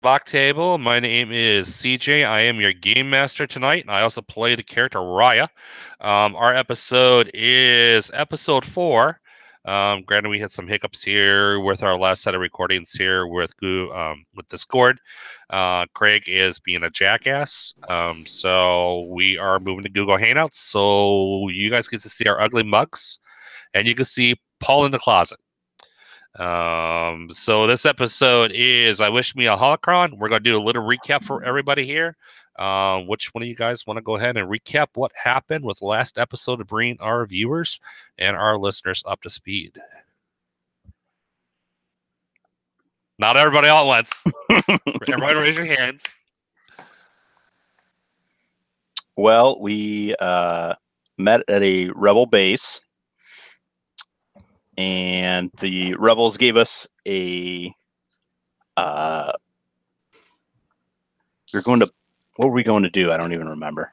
Sabaac Table. My name is CJ. I am your game master tonight, and I also play the character Raya. Our episode is episode 4. Granted, we had some hiccups here with our last set of recordings here with Discord. Craig is being a jackass, so we are moving to Google Hangouts. So you guys get to see our ugly mugs, and you can see Paul in the closet. So this episode is I Wish Me a Holocron. We're going to do a little recap for everybody here. Which one of you guys want to go ahead and recap what happened with the last episode to bring our viewers and our listeners up to speed? Not everybody all at once. Everybody raise your hands. Well, we met at a rebel base, and the rebels gave us a. What were we going to do? I don't even remember.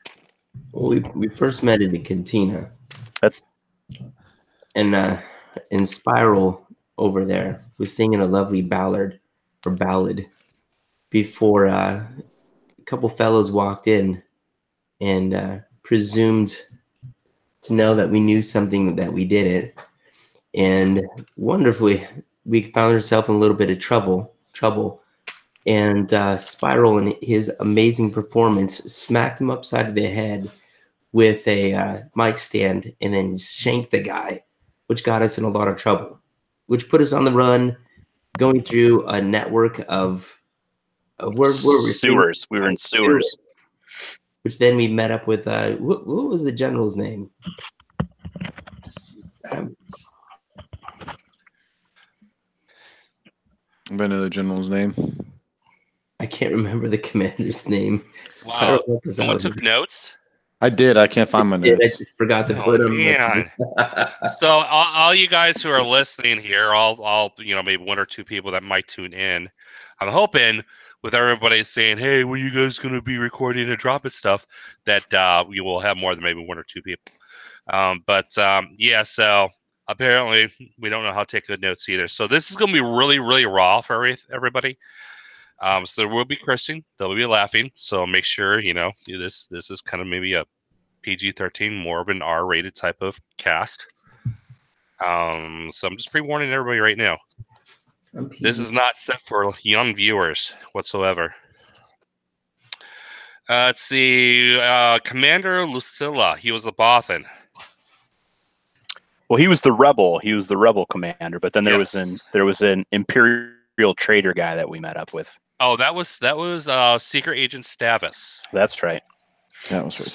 Well, we first met in the cantina. And Spiral over there was singing a lovely ballad before a couple fellows walked in and presumed to know that we knew something that we didn't. And wonderfully, we found ourselves in a little bit of trouble. And Spiral, in his amazing performance, smacked him upside the head with a mic stand and then shanked the guy, which got us in a lot of trouble, which put us on the run, going through a network of where sewers. We were in sewers. Which then we met up with, what was the general's name? I know the general's name. I can't remember the commander's name. Wow. Someone took notes? I did. I can't find my notes. I just forgot to put them. Man. So all you guys who are listening here, all maybe one or two people that might tune in, I'm hoping with everybody saying, "Hey, when you guys going to be recording and dropping stuff?" that we will have more than maybe one or two people. Yeah. So apparently we don't know how to take good notes either. So this is going to be really, really raw for everybody. So there will be cursing, there will be laughing. So make sure this is kind of maybe a PG-13, more of an R-rated type of cast. So I'm just pre-warning everybody right now. This is not set for young viewers whatsoever. Let's see. Commander Lucilla. He was the Bothan. Well, he was the rebel. He was the rebel commander. But then there was an Imperial trader guy that we met up with. Oh, that was Secret Agent Stavis. That's right. That was right.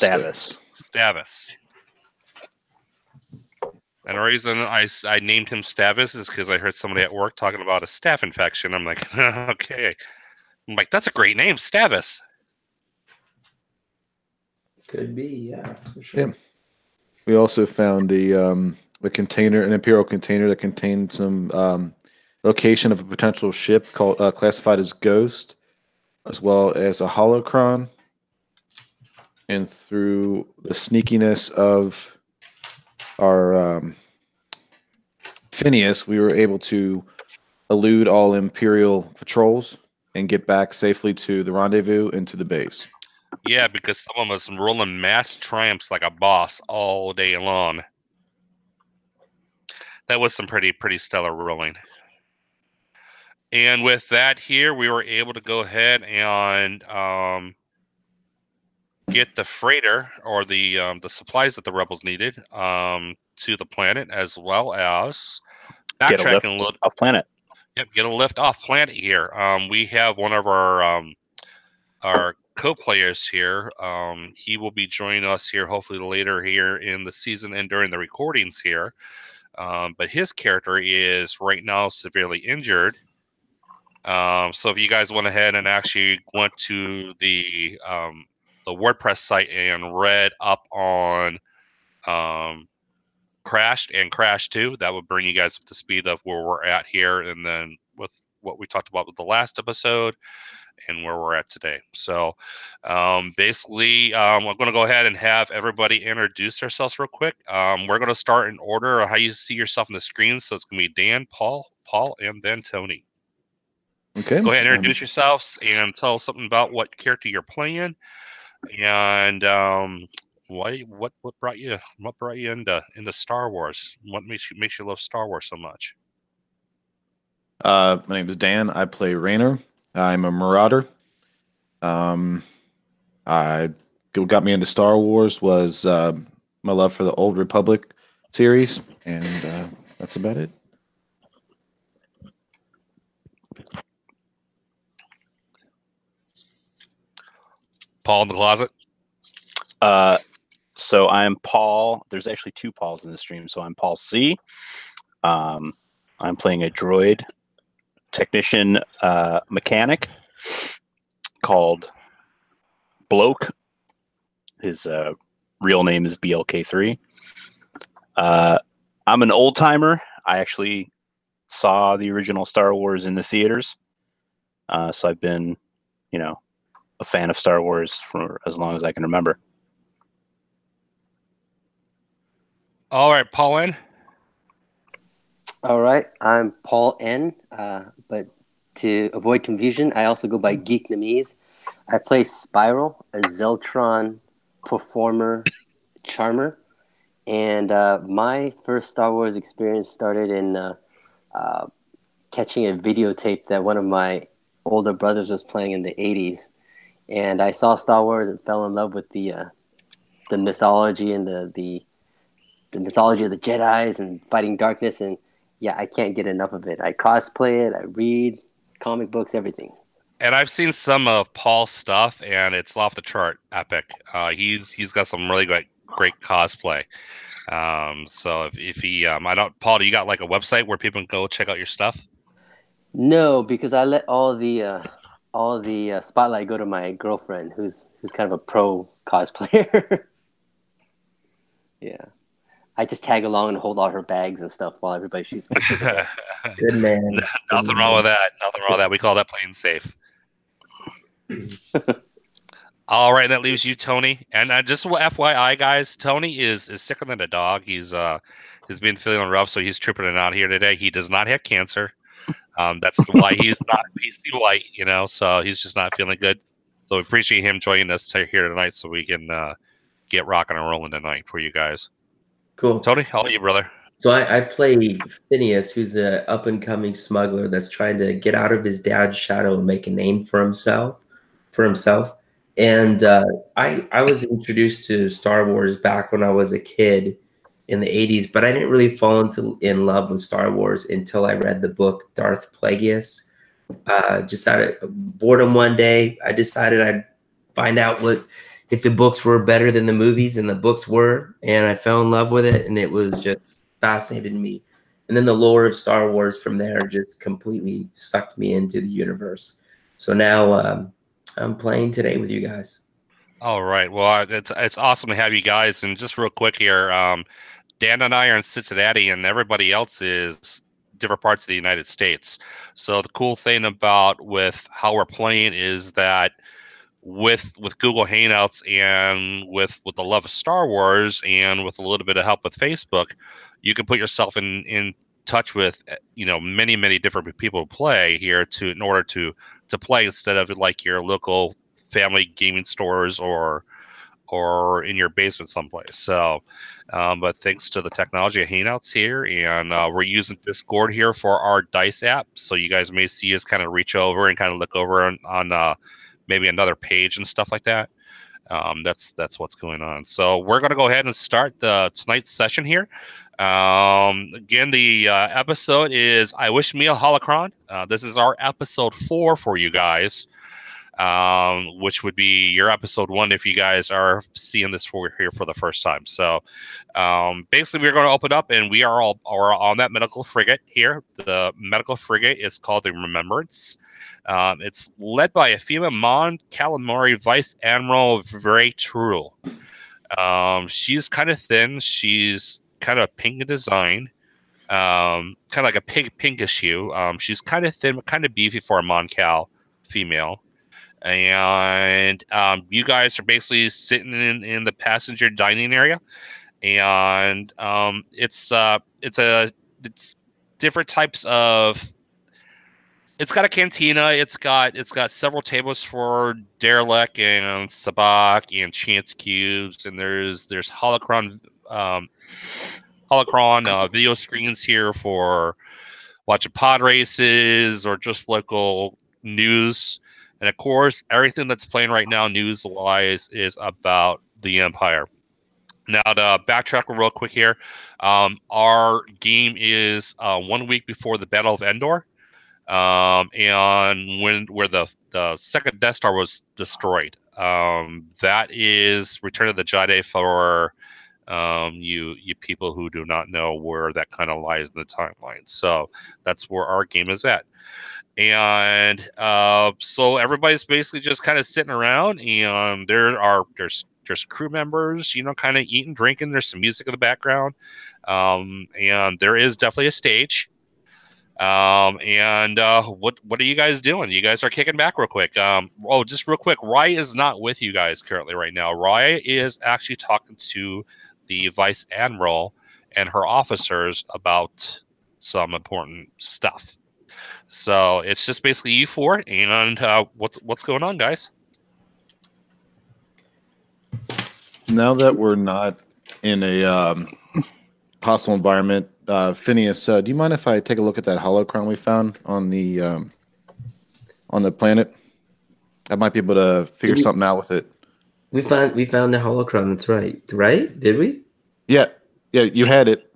Stavis. And the reason I named him Stavis is because I heard somebody at work talking about a staph infection. I'm like, okay. I'm like, that's a great name, Stavis. Could be, yeah, for sure. Yeah. We also found the container, an Imperial container that contained some location of a potential ship called classified as Ghost, as well as a Holocron. And through the sneakiness of our Phineas, we were able to elude all Imperial patrols and get back safely to the rendezvous and to the base. Yeah, because someone was rolling mass triumphs like a boss all day long. That was some pretty stellar rolling. And with that here, we were able to go ahead and get the freighter or the supplies that the rebels needed to the planet, as well as backtracking a little off planet. Yep, get a lift off planet here. We have one of our co-players here. He will be joining us here hopefully later here in the season and during the recordings here. But his character is right now severely injured. So if you guys went ahead and actually went to the WordPress site and read up on Crashed and Crash 2, that would bring you guys up to speed of where we're at here, and then with what we talked about with the last episode and where we're at today. So basically, I'm going to go ahead and have everybody introduce themselves real quick. We're going to start in order of how you see yourself on the screen. So it's going to be Dan, Paul, and then Tony. Okay. Go ahead and introduce yourselves and tell us something about what character you're playing, and what brought you into Star Wars? What makes you love Star Wars so much? My name is Dan. I play Raynor. I'm a Marauder. What got me into Star Wars was my love for the Old Republic series, and that's about it. Paul in the closet. So I'm Paul. There's actually two Pauls in the stream. So I'm Paul C. I'm playing a droid technician mechanic called Bloke. His real name is BLK3. I'm an old timer. I actually saw the original Star Wars in the theaters. So I've been, a fan of Star Wars for as long as I can remember. All right, Paul N. All right, I'm Paul N. But to avoid confusion, I also go by Geeknamese. I play Spiral, a Zeltron performer charmer. And my first Star Wars experience started in catching a videotape that one of my older brothers was playing in the 80s. And I saw Star Wars and fell in love with the mythology and the mythology of the Jedis and fighting darkness. And yeah, I can't get enough of it. I cosplay it. I read comic books, everything. And I've seen some of Paul's stuff, and it's off the chart, epic. He's got some really great cosplay. So if he, I don't, Paul, do you got like a website where people can go check out your stuff? No, because I let all the spotlight go to my girlfriend, who's kind of a pro cosplayer. Yeah, I just tag along and hold all her bags and stuff while everybody shoots pictures of it. Good man. Nothing wrong with that. Nothing wrong with that. We call that playing safe. All right, that leaves you, Tony. And just FYI, guys, Tony is sicker than a dog. He's been feeling rough, so he's tripping it out here today. He does not have cancer. That's why he's not PC white, so he's just not feeling good. So we appreciate him joining us here tonight so we can get rocking and rolling tonight for you guys. Cool. Tony, how are you, brother? So I play Phineas, who's an up-and-coming smuggler that's trying to get out of his dad's shadow and make a name for himself. And I was introduced to Star Wars back when I was a kid in the 80s, but I didn't really fall in love with Star Wars until I read the book Darth Plagueis. Just out of boredom one day, I decided I'd find out if the books were better than the movies, and the books were, and I fell in love with it, and it was just fascinated me. And then the lore of Star Wars from there just completely sucked me into the universe. So now I'm playing today with you guys. All right. Well, it's awesome to have you guys. And just real quick here, Dan and I are in Cincinnati, and everybody else is different parts of the United States. So the cool thing about with how we're playing is that with Google Hangouts and with the love of Star Wars and with a little bit of help with Facebook, you can put yourself in touch with many different people who play here in order to play instead of like your local family gaming stores or in your basement someplace. So but thanks to the technology of Hangouts here, and we're using Discord here for our dice app, so you guys may see us kind of reach over and kind of look over on maybe another page and stuff like that. That's what's going on. So we're going to go ahead and start tonight's session here. Again, the episode is I Wish Me a Holocron. This is our episode 4 for you guys, which would be your episode 1 if you guys are seeing this here for the first time. So basically, we're going to open up, and we are on that medical frigate here. The medical frigate is called the Remembrance. It's led by a female Mon Calamari Vice Admiral Vray Trul. She's kind of thin. She's kind of pink in design, kind of like a pinkish hue. She's kind of thin, but kind of beefy for a Mon Cal female. And you guys are basically sitting in the passenger dining area, and it's different types of It's got a cantina. It's got several tables for Derelict and Sabaac and Chance Cubes, and there's Holocron video screens here for watching pod races or just local news. And of course, everything that's playing right now, news wise, is about the Empire. Now, to backtrack real quick here, our game is 1 week before the Battle of Endor. And where the second Death Star was destroyed. That is Return of the Jedi for you people who do not know where that kind of lies in the timeline. So that's where our game is at. And so everybody's basically just kind of sitting around, and there's crew members, kind of eating, drinking. There's some music in the background, and there is definitely a stage. And what are you guys doing? You guys are kicking back real quick. Just real quick, Rye is not with you guys currently right now. Rye is actually talking to the Vice Admiral and her officers about some important stuff. So it's just basically you four, and what's going on, guys? Now that we're not in a hostile environment, Phineas, do you mind if I take a look at that holocron we found on the planet? I might be able to figure something out with it. We found the holocron. That's right. Right? Did we? Yeah. You had it.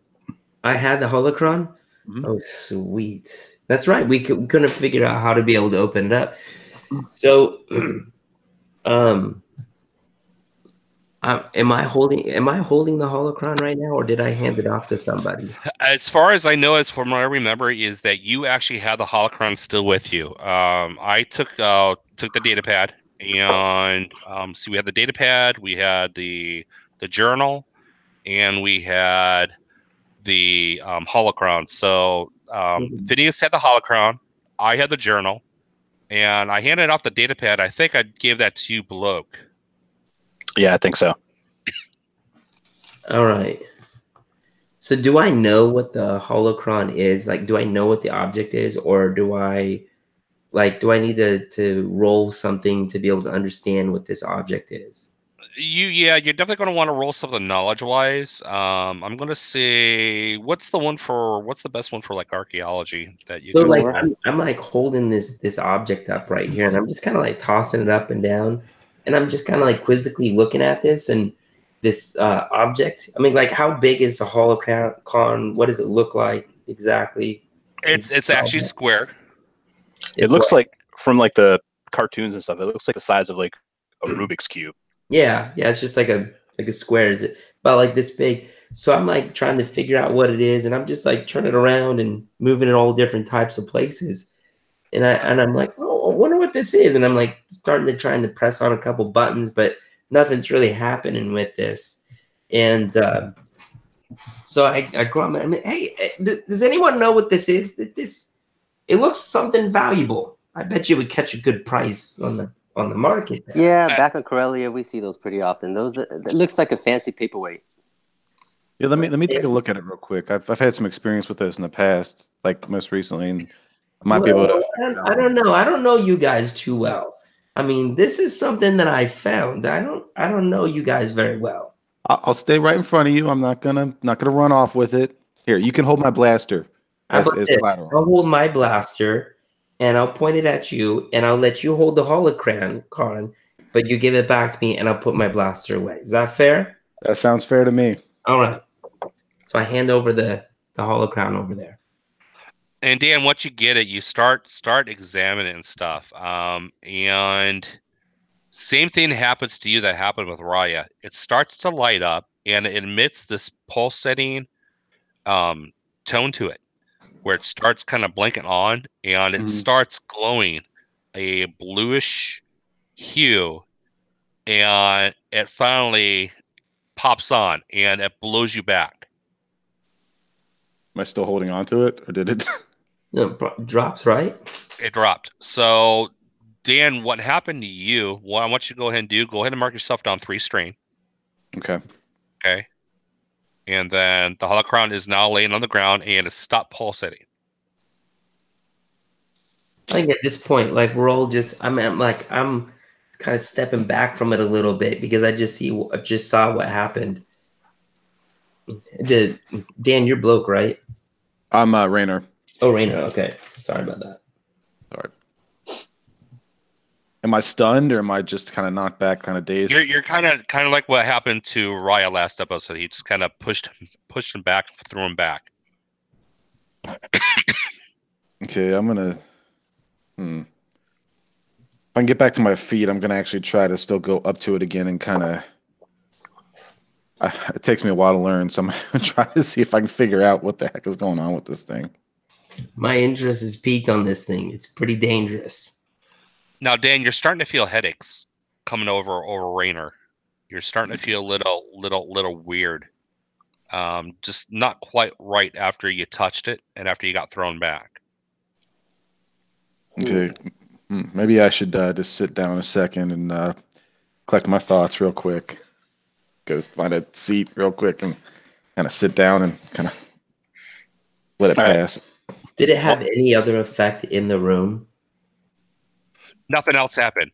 I had the holocron. Mm-hmm. Oh, sweet. That's right. We couldn't figure out how to be able to open it up. So, am I holding the holocron right now, or did I hand it off to somebody? As far as I know, as from what I remember, is that you actually had the holocron still with you. I took the data pad, and so we had the data pad, we had the journal, and we had the holocron. So Phineas had the holocron, I had the journal, and I handed off the data pad. I think I gave that to you, Bloke. Yeah, I think so. All right. So do I know what the holocron is? Like, do I know what the object is, or do I need to roll something to be able to understand what this object is? You're definitely going to want to roll something knowledge-wise. I'm going to say, what's the best one for like archaeology that you So guys like have? I'm like holding this object up right here, and I'm just kind of like tossing it up and down, and I'm just kind of like quizzically looking at this and this object. I mean, like, how big is the holocron? What does it look like exactly? It's actually square. It looks like, from like the cartoons and stuff, it looks like the size of like a Rubik's cube. Yeah, it's just like a square. Is it about like this big? So I'm like trying to figure out what it is, and I'm just like turning it around and moving it all different types of places. And I'm like, oh, I wonder what this is. And I'm like trying to press on a couple buttons, but nothing's really happening with this. And so I go on. I mean, hey, does anyone know what this is? It looks something valuable. I bet you would catch a good price on the market. Yeah, back on Corellia, we see those pretty often. It looks like a fancy paperweight. Yeah, let me take a look at it real quick. I've had some experience with this in the past, like most recently, and I might be able to. I don't know. I don't know you guys too well. I mean, this is something that I found. I don't know you guys very well. I'll stay right in front of you. I'm not gonna run off with it. Here, you can hold my blaster. How about this? I'll hold my blaster, and I'll point it at you, and I'll let you hold the holocron, but you give it back to me, and I'll put my blaster away. Is that fair? That sounds fair to me. All right. So I hand over the holocron over there. And Dan, once you get it, you start examining stuff. And same thing happens to you that happened with Raya. It starts to light up, and it emits this pulsating tone to it, where it starts kind of blinking on, and it starts glowing a bluish hue, and it finally pops on, and it blows you back. Am I still holding on to it, or did it? No, drops, right? It dropped. So, Dan, what happened to you? What I want you to go ahead and mark yourself down 3 strain. Okay. Okay. And then the holocron is now laying on the ground, and it stopped pulsating. I think at this point, like we're all just, I'm kind of stepping back from it a little bit because I just saw what happened. Dan, you're bloke, right? I'm Rainer. Oh, Rainer. Okay, sorry about that. All right. Am I stunned or am I just kind of knocked back, kind of dazed? You're kind of like what happened to Raya last episode. He just kind of pushed him back, threw him back. Okay, I'm gonna. If I can get back to my feet, I'm gonna actually try to still go up to it again and kind of. It takes me a while to learn, so I'm gonna try to see if I can figure out what the heck is going on with this thing. My interest is peaked on this thing. It's pretty dangerous. Now, Dan, you're starting to feel headaches coming over Rainer. You're starting to feel a little weird. Just not quite right after you touched it and after you got thrown back. Okay, maybe I should just sit down a second and collect my thoughts real quick. Go find a seat real quick and kind of sit down and kind of let it pass. Did it have any other effect in the room? Nothing else happened.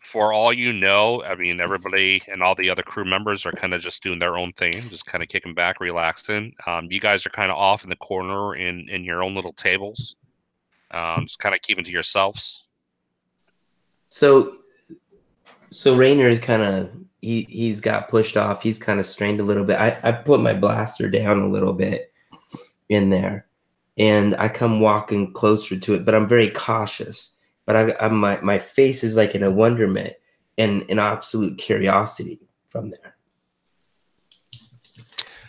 For all you know, I mean, everybody and all the other crew members are kind of just doing their own thing, just kind of kicking back, relaxing. You guys are kind of off in the corner in your own little tables, just kind of keeping to yourselves. So Rainer is kind of he's got pushed off. He's kind of strained a little bit. I put my blaster down a little bit in there, and I come walking closer to it, but I'm very cautious. But my face is like in a wonderment and an absolute curiosity from there.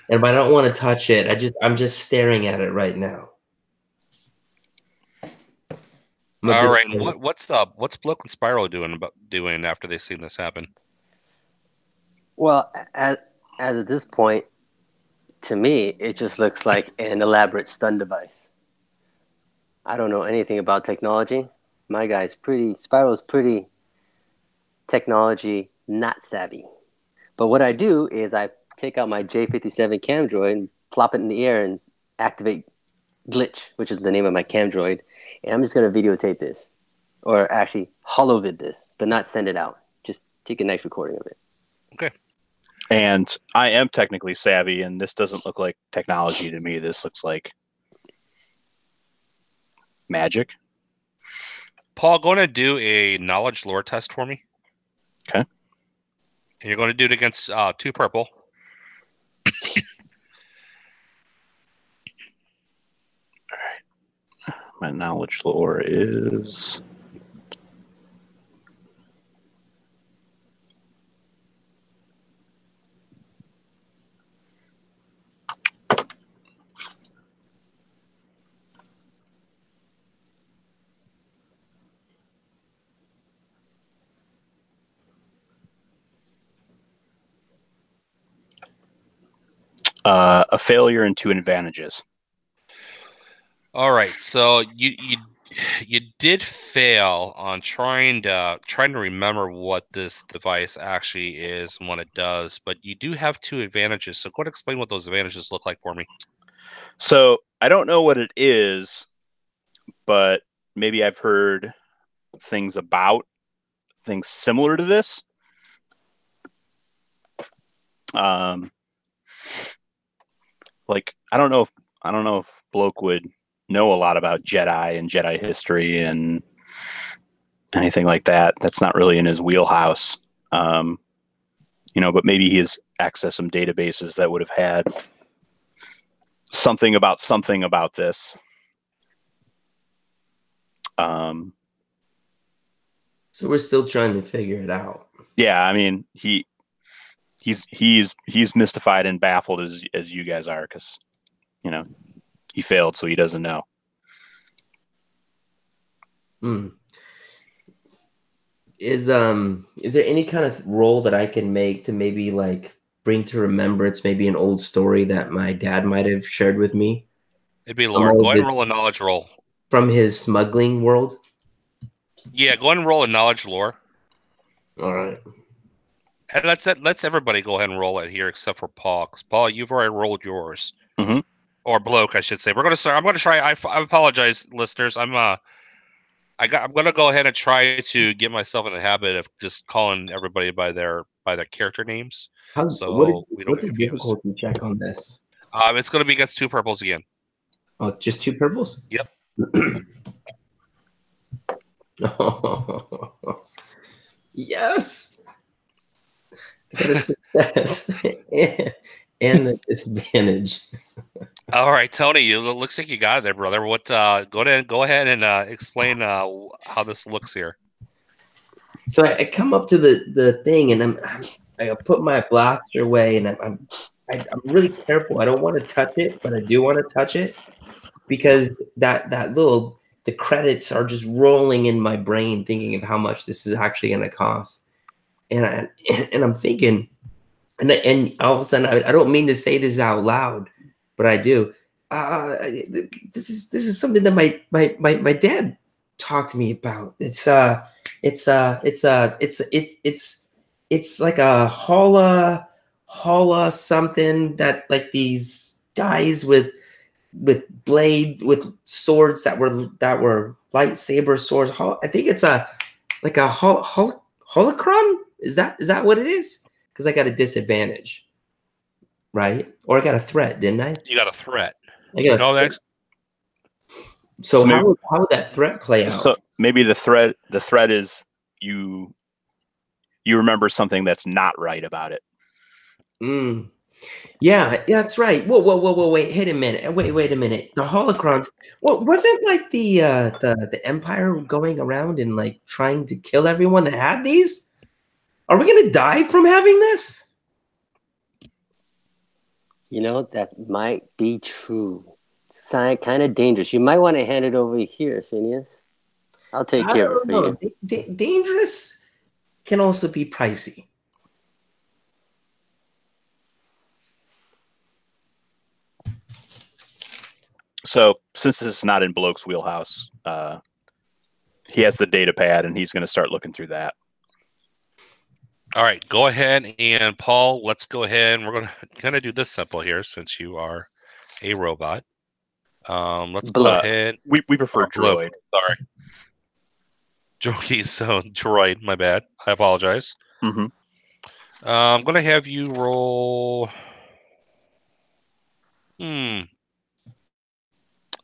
And I don't want to touch it. I'm just staring at it right now. All right, and what's Bloke and Spyro doing after they've seen this happen? Well, as at this point, to me, it just looks like an elaborate stun device. I don't know anything about technology. My guy's Spyro's pretty technology not savvy. But what I do is I take out my J57 cam droid and plop it in the air and activate Glitch, which is the name of my cam droid. And I'm just going to videotape this. Or actually holovid this, but not send it out. Just take a nice recording of it. Okay. And I am technically savvy, and this doesn't look like technology to me. This looks like magic. Paul, going to do a knowledge lore test for me. Okay. And you're going to do it against 2 purple. All right. My knowledge lore is... a failure and 2 advantages. All right, so you did fail on trying to remember what this device actually is and what it does, but you do have 2 advantages. So go ahead and explain what those advantages look like for me. So I don't know what it is, but maybe I've heard things similar to this. Like I don't know if Bloke would know a lot about Jedi and Jedi history and anything like that. That's not really in his wheelhouse. But maybe he has accessed some databases that would have had something about this. So we're still trying to figure it out. Yeah, I mean he's mystified and baffled as you guys are, because he failed, so he doesn't know. Is there any kind of role that I can make to maybe like bring to remembrance maybe an old story that my dad might have shared with me? It'd be lore. Go ahead and roll a knowledge roll. From his smuggling world? Yeah, go ahead and roll a knowledge lore. All right. And let's everybody go ahead and roll it here except for Paul. Because Paul, you've already rolled yours. Mm-hmm. Or Bloke, I should say. I'm going to try. I apologize, listeners. I'm I'm gonna go ahead and try to get myself in the habit of just calling everybody by their character names, so we don't What's get the confused. difficulty check on this? It's gonna be against 2 purples again. Oh, just 2 purples? Yep. Yes. I got a success and the disadvantage. All right, Tony. It looks like you got it there, brother. What? Go ahead and explain how this looks here. So I come up to the thing, and I put my blaster away, and I'm really careful. I don't want to touch it, but I do want to touch it because the credits are just rolling in my brain, thinking of how much this is actually going to cost, and I'm thinking, and all of a sudden I don't mean to say this out loud, but I do. This is something that my dad talked to me about. It's like a holla something that like these guys with swords that were lightsaber swords. I think it's like a holocron. Is that what it is? Because I got a disadvantage, right? Or I got a threat, didn't I? You got a threat. I got a No, threat. So So maybe- how would that threat play out? So maybe the threat is you remember something that's not right about it. Yeah, that's right. Whoa! Wait, wait a minute. Wait a minute. The holocrons. Well, wasn't like the Empire going around and like trying to kill everyone that had these? Are we gonna die from having this? You know, that might be true. It's kind of dangerous. You might want to hand it over here, Phineas. I'll take I care of don't it for know. you. Dangerous can also be pricey. So since this is not in Bloke's wheelhouse, he has the data pad and he's going to start looking through that. All right, go ahead and Paul. Let's go ahead and we're gonna do this simple here since you are a robot. Let's go Bloke. ahead. We prefer droid. Sorry. Droid, so droid, my bad. I apologize. Mm-hmm. I'm gonna have you roll. Let's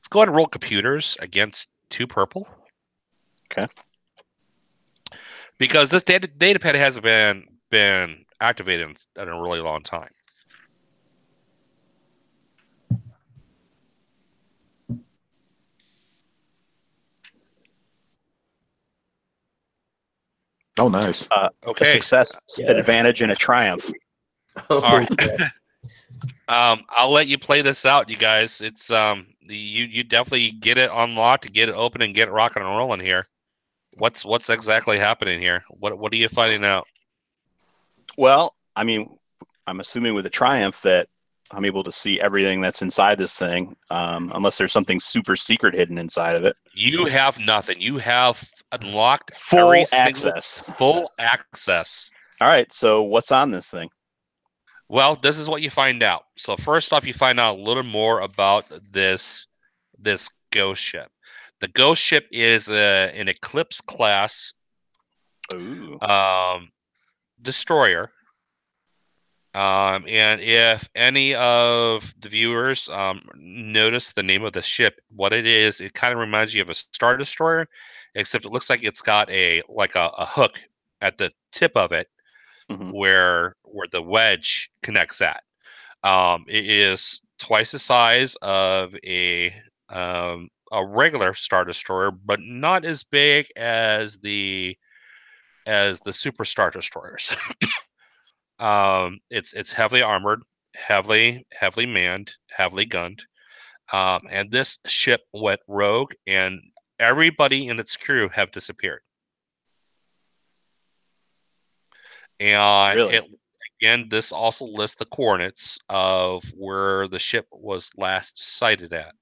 go ahead and roll computers against 2 purple. Okay. Because this data pad hasn't been activated in a really long time. Oh, nice. Okay. A success, Yeah. an advantage, and a triumph. Oh, All right. I'll let you play this out, you guys. It's you definitely get it unlocked, get it open, and get it rocking and rolling here. What's exactly happening here? What are you finding out? Well, I mean, I'm assuming with a triumph that I'm able to see everything that's inside this thing, unless there's something super secret hidden inside of it. You have nothing. You have unlocked Full every single- access. full access. All right. So what's on this thing? Well, this is what you find out. So first off, you find out a little more about this ghost ship. The ghost ship is an Eclipse class Ooh. destroyer. And if any of the viewers notice the name of the ship, what it is, it kind of reminds you of a Star Destroyer, except it looks like it's got a hook at the tip of it, Mhm. where the wedge connects at. It is twice the size of a regular Star Destroyer, but not as big as the Super Star Destroyers. It's heavily armored, heavily manned, heavily gunned, and this ship went rogue, and everybody in its crew have disappeared. And Really? again, this also lists the coordinates of where the ship was last sighted at.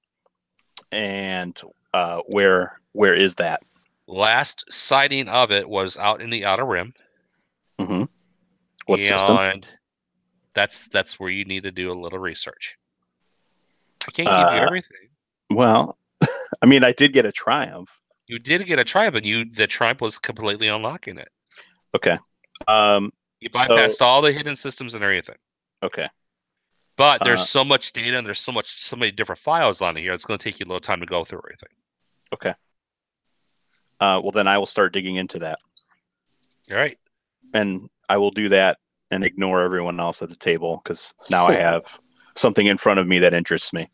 And where is that? Last sighting of it was out in the Outer Rim. Mm-hmm. What system? And that's where you need to do a little research. I can't give you everything. Well, I mean, I did get a triumph. You did get a triumph, but the triumph was completely unlocking it. Okay. You bypassed all the hidden systems and everything. Okay. But there's so much data and there's so many different files on here. It's going to take you a little time to go through everything. Okay. Well, then I will start digging into that. All right. And I will do that and ignore everyone else at the table because now I have something in front of me that interests me.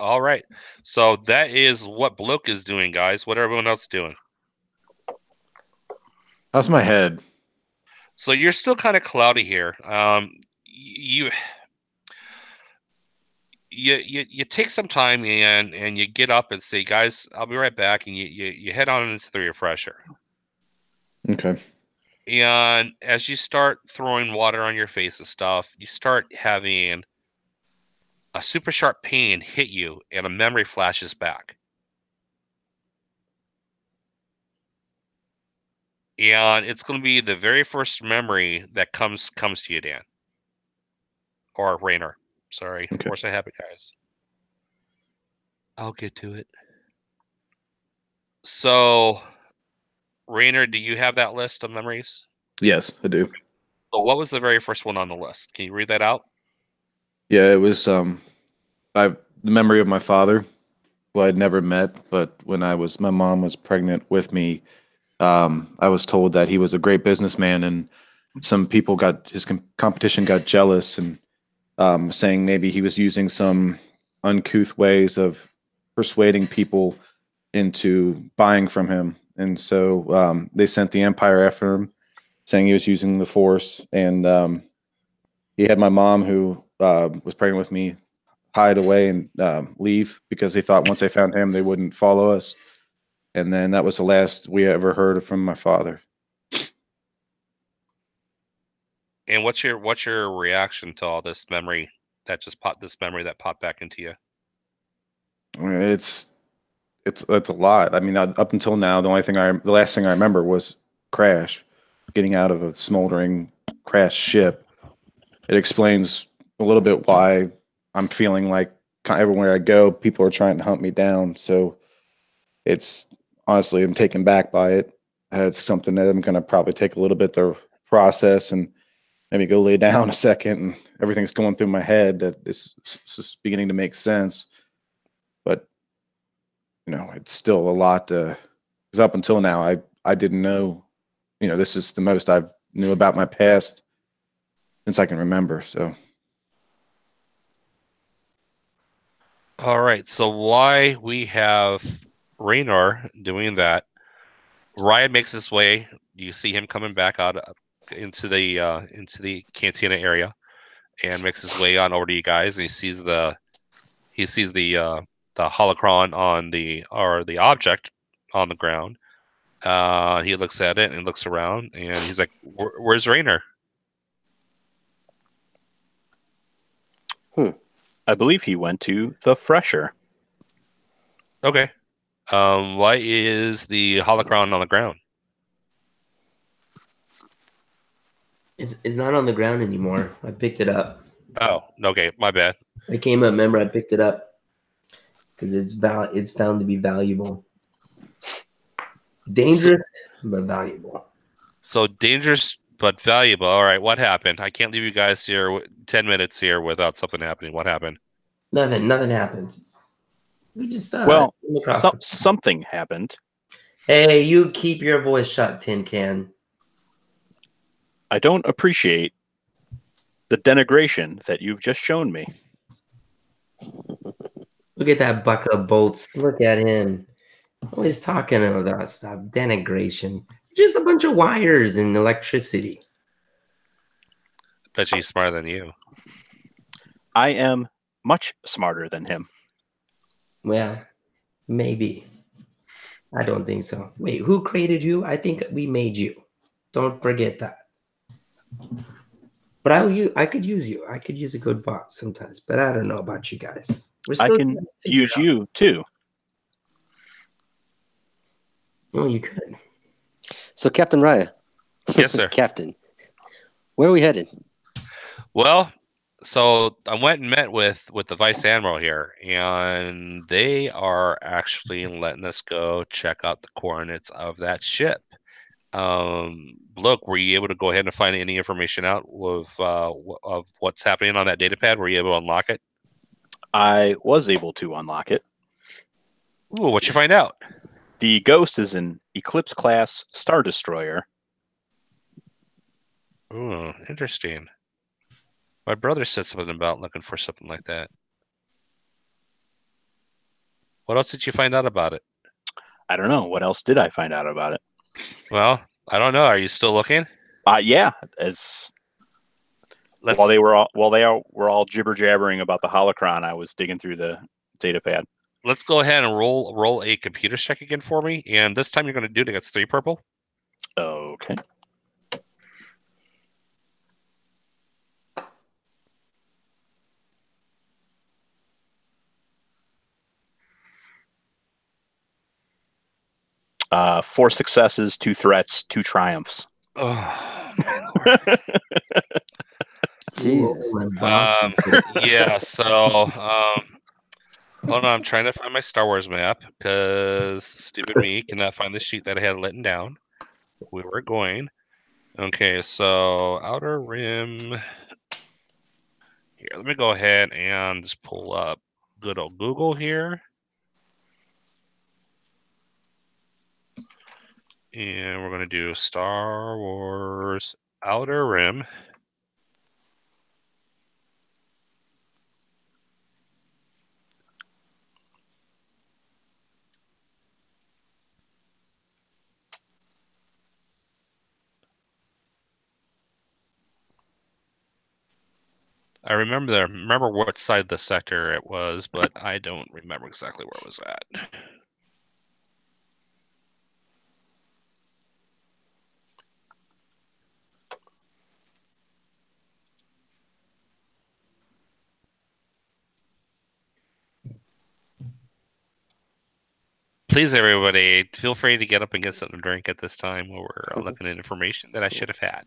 All right. So that is what Bloke is doing, guys. What are everyone else doing? How's my head? So you're still kind of cloudy here. You take some time and you get up and say, guys, I'll be right back, and you head on into the refresher. Okay. And as you start throwing water on your face and stuff, you start having a super sharp pain hit you, and a memory flashes back. And it's going to be the very first memory that comes to you, Dan. Or Rainer. Sorry. Okay. Force a habit, guys. I'll get to it. So, Rainer, do you have that list of memories? Yes, I do. So what was the very first one on the list? Can you read that out? Yeah, it was the memory of my father, who I'd never met, but when my mom was pregnant with me, I was told that he was a great businessman, and some people competition got jealous and saying maybe he was using some uncouth ways of persuading people into buying from him, and so they sent the Empire after him, saying he was using the Force, and he had my mom, who was pregnant with me, hide away and leave because they thought once they found him, they wouldn't follow us. And then that was the last we ever heard from my father. And what's your reaction to all this memory that popped back into you? I mean, it's a lot. I mean, up until now, the last thing I remember was Crash, getting out of a smoldering crashed ship. It explains a little bit why I'm feeling like everywhere I go, people are trying to hunt me down. So it's honestly, I'm taken back by it. It's something that I'm going to probably take a little bit to process and maybe go lay down a second, and everything's going through my head that it's just beginning to make sense. But it's still a lot to, because up until now, I didn't know, this is the most I've knew about my past since I can remember. So. All right. So why we have Raynor doing that? Ryan makes his way. You see him coming back out into the cantina area, and makes his way on over to you guys. And he sees the holocron on the object on the ground. He looks at it and looks around, and he's like, "Where's Raynor?" I believe he went to the fresher. Okay. Why is the holocron on the ground? It's not on the ground anymore. I picked it up. Oh, okay. My bad. I came up. Remember, I picked it up because it's found to be valuable. Dangerous, but valuable. So dangerous but valuable. All right. What happened? I can't leave you guys here 10 minutes here without something happening. What happened? Nothing happened. We just something happened. Hey, you keep your voice shut, Tin Can. I don't appreciate the denigration that you've just shown me. Look at that buck of bolts. Look at him. Always talking about stuff. Denigration. Just a bunch of wires and electricity. Bet she's smarter than you. I am much smarter than him. Well, maybe. I don't think so. Wait, who created you? I think we made you. Don't forget that. But I could use you. I could use a good boss sometimes. But I don't know about you guys. I can use you too. Oh, you could. So, Captain Raya. Yes, sir. Captain, where are we headed? Well, So I went and met with the vice admiral here, and they are actually letting us go check out the coordinates of that ship. Look, were you able to go ahead and find any information out of what's happening on that data pad? Were you able to unlock it? I was able to unlock it. Ooh, what'd you find out? The Ghost is an Eclipse class Star Destroyer. Ooh, interesting. My brother said something about looking for something like that. What else did you find out about it? I don't know. What else did I find out about it? Well, I don't know. Are you still looking? Yeah. While they were all jibber jabbering about the holocron, I was digging through the data pad. Let's go ahead and roll a computer check again for me, and this time you're going to do it against 3 purple. Okay. Four successes, 2 threats, 2 triumphs. Oh, Jesus. yeah. So, hold on. I'm trying to find my Star Wars map because stupid me cannot find the sheet that I had written down. We were going. Okay, so Outer Rim. Here, let me go ahead and just pull up good old Google here. And we're going to do Star Wars Outer Rim. I remember what side of the sector it was, but I don't remember exactly where it was at. Please, everybody, feel free to get up and get something to drink at this time while we're looking at information that I should have had.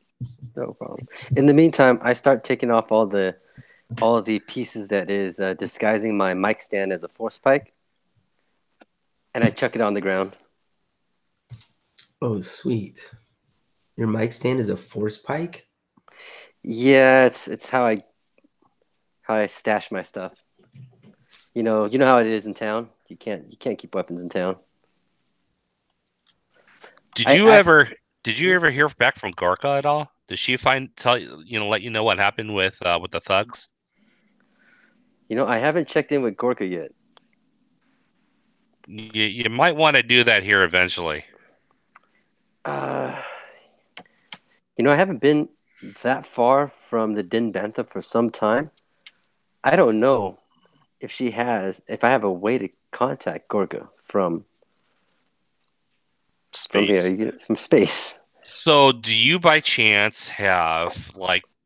No problem. In the meantime, I start taking off all of the pieces that is disguising my mic stand as a force pike, and I chuck it on the ground. Oh, sweet. Your mic stand is a force pike? Yeah, it's how I stash my stuff. You know how it is in town. You can't keep weapons in town. Did you ever hear back from Gorka at all? Did she let you know what happened with the thugs? I haven't checked in with Gorka yet. You might want to do that here eventually. I haven't been that far from the Din Bantha for some time. I don't know if I have a way to contact Gorka from Space. from space. So, do you by chance have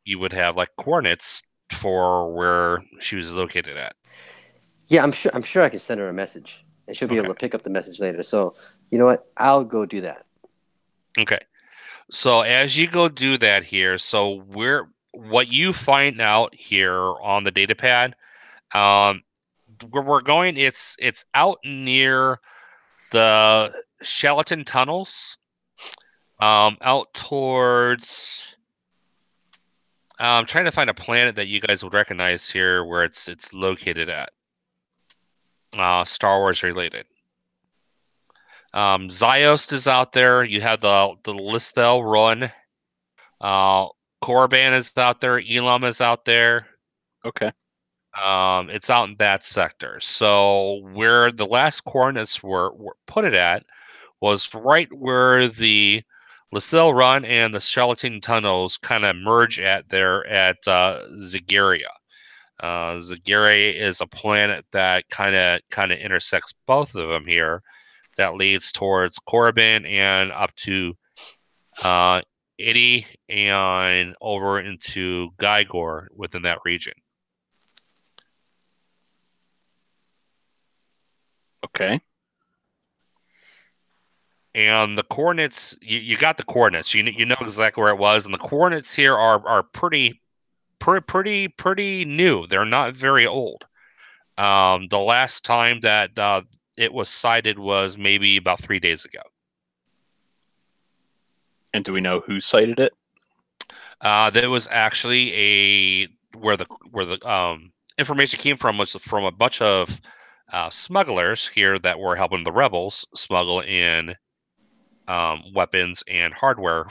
you would have coordinates for where she was located at? Yeah, I'm sure I can send her a message, and she'll be able to pick up the message later. So, you know what? I'll go do that. Okay. So as you go do that here, so what you find out here on the data pad, where we're going, it's out near the Shalaton tunnels, out towards. I'm trying to find a planet that you guys would recognize here, where it's located at. Star Wars related. Ziost is out there. You have the Listel run. Korriban is out there. Elam is out there. Okay. It's out in that sector. So where the last coordinates were put it at was right where the Lacelle Run and the Charlatan Tunnels kind of merge at Zagaria. Zagaria is a planet that kind of intersects both of them here. That leads towards Korriban and up to Idi and over into Gygor within that region. Okay. And the coordinates, you got the coordinates. You know exactly where it was, and the coordinates here are pretty pretty new. They're not very old. The last time that it was sighted was maybe about 3 days ago. And do we know who sighted it? There was actually where the information came from was from a bunch of smugglers here that were helping the rebels smuggle in weapons and hardware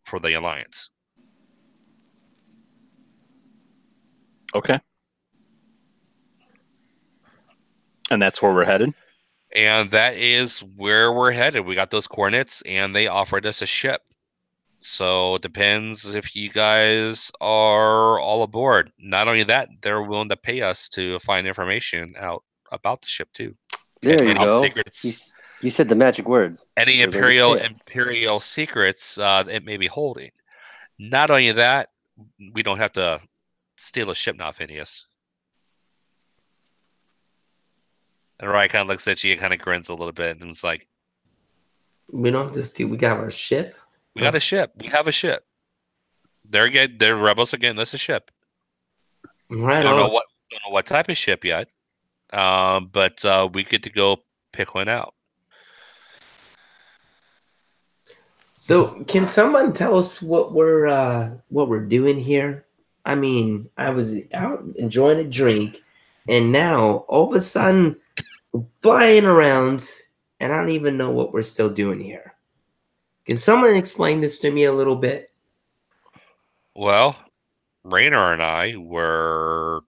for the Alliance. Okay. And that's where we're headed? And that is where we're headed. We got those coordinates, and they offered us a ship. So it depends if you guys are all aboard. Not only that, they're willing to pay us to find information out about the ship too. There you Any go. secrets? You said the magic word. Any They're ready to pay us. imperial secrets it may be holding. Not only that, we don't have to steal a ship now, Phineas. And Ryan kind of looks at you and kind of grins a little bit and is like, We don't have to steal. We got our ship. "We got a ship. We have a ship. Their rebels are getting us a ship. Right Don't know on. what type of ship yet, but we get to go pick one out." So, can someone tell us what we're doing here? I mean, I was out enjoying a drink, and now all of a sudden, flying around, and I don't even know what we're still doing here. Can someone explain this to me a little bit? Well, Raynor and I were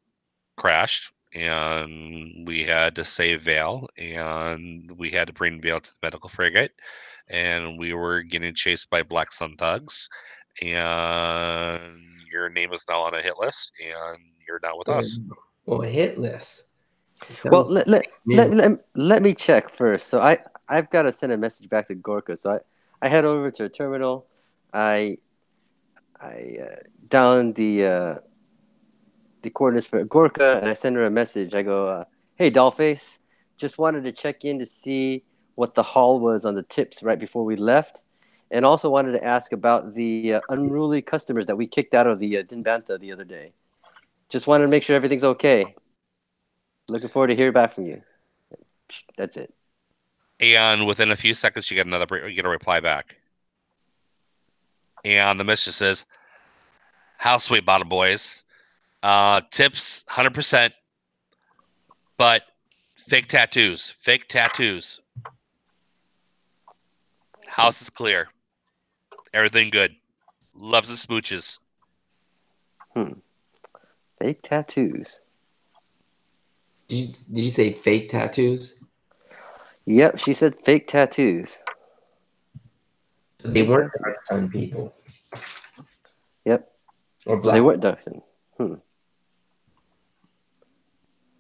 crashed, and we had to save Vale, and we had to bring Vale to the medical frigate, and we were getting chased by Black Sun thugs, and your name is now on a hit list, and you're now with us. Well, a hit list. Well, let me check first. So I've got to send a message back to Gorka. So I head over to a terminal. I down the coordinates for Gorka, and I send her a message. I go, "Hey, Dollface, just wanted to check in to see what the haul was on the tips right before we left, and also wanted to ask about the unruly customers that we kicked out of the Dinbantha the other day. Just wanted to make sure everything's okay. Looking forward to hearing back from you." That's it. And within a few seconds, you get a reply back. And the message says, "How sweet, bottom boys. Tips 100%, but fake tattoos. Fake tattoos. House is clear. Everything good. Loves the smooches." Fake tattoos. Did you say fake tattoos? Yep, she said fake tattoos. They weren't Dark Sun people. Yep. Or So they weren't Duxon.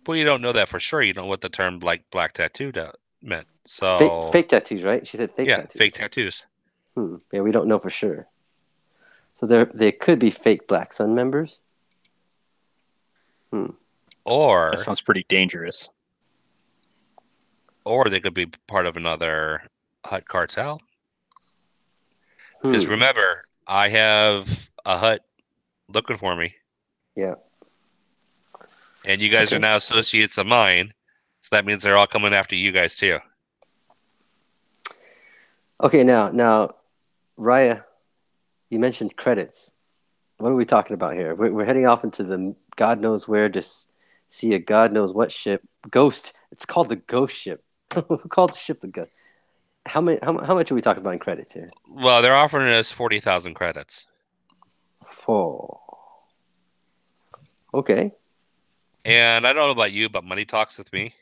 Well, you don't know that for sure. You know what the term black tattoo meant. So fake tattoos, right? She said fake tattoos. Fake tattoos. Yeah, we don't know for sure. So they could be fake Black Sun members. Or That sounds pretty dangerous. Or they could be part of another Hut cartel. Because remember, I have a Hut looking for me. Yeah. And you guys are now associates of mine. So that means they're all coming after you guys too. Okay, now, Raya, you mentioned credits. What are we talking about here? We're heading off into the God knows where to see a God knows what ship. Ghost. It's called the Ghost ship. Who called the ship the Ghost? How much are we talking about in credits here? Well, they're offering us 40,000 credits. Oh. Okay. And I don't know about you, but money talks with me.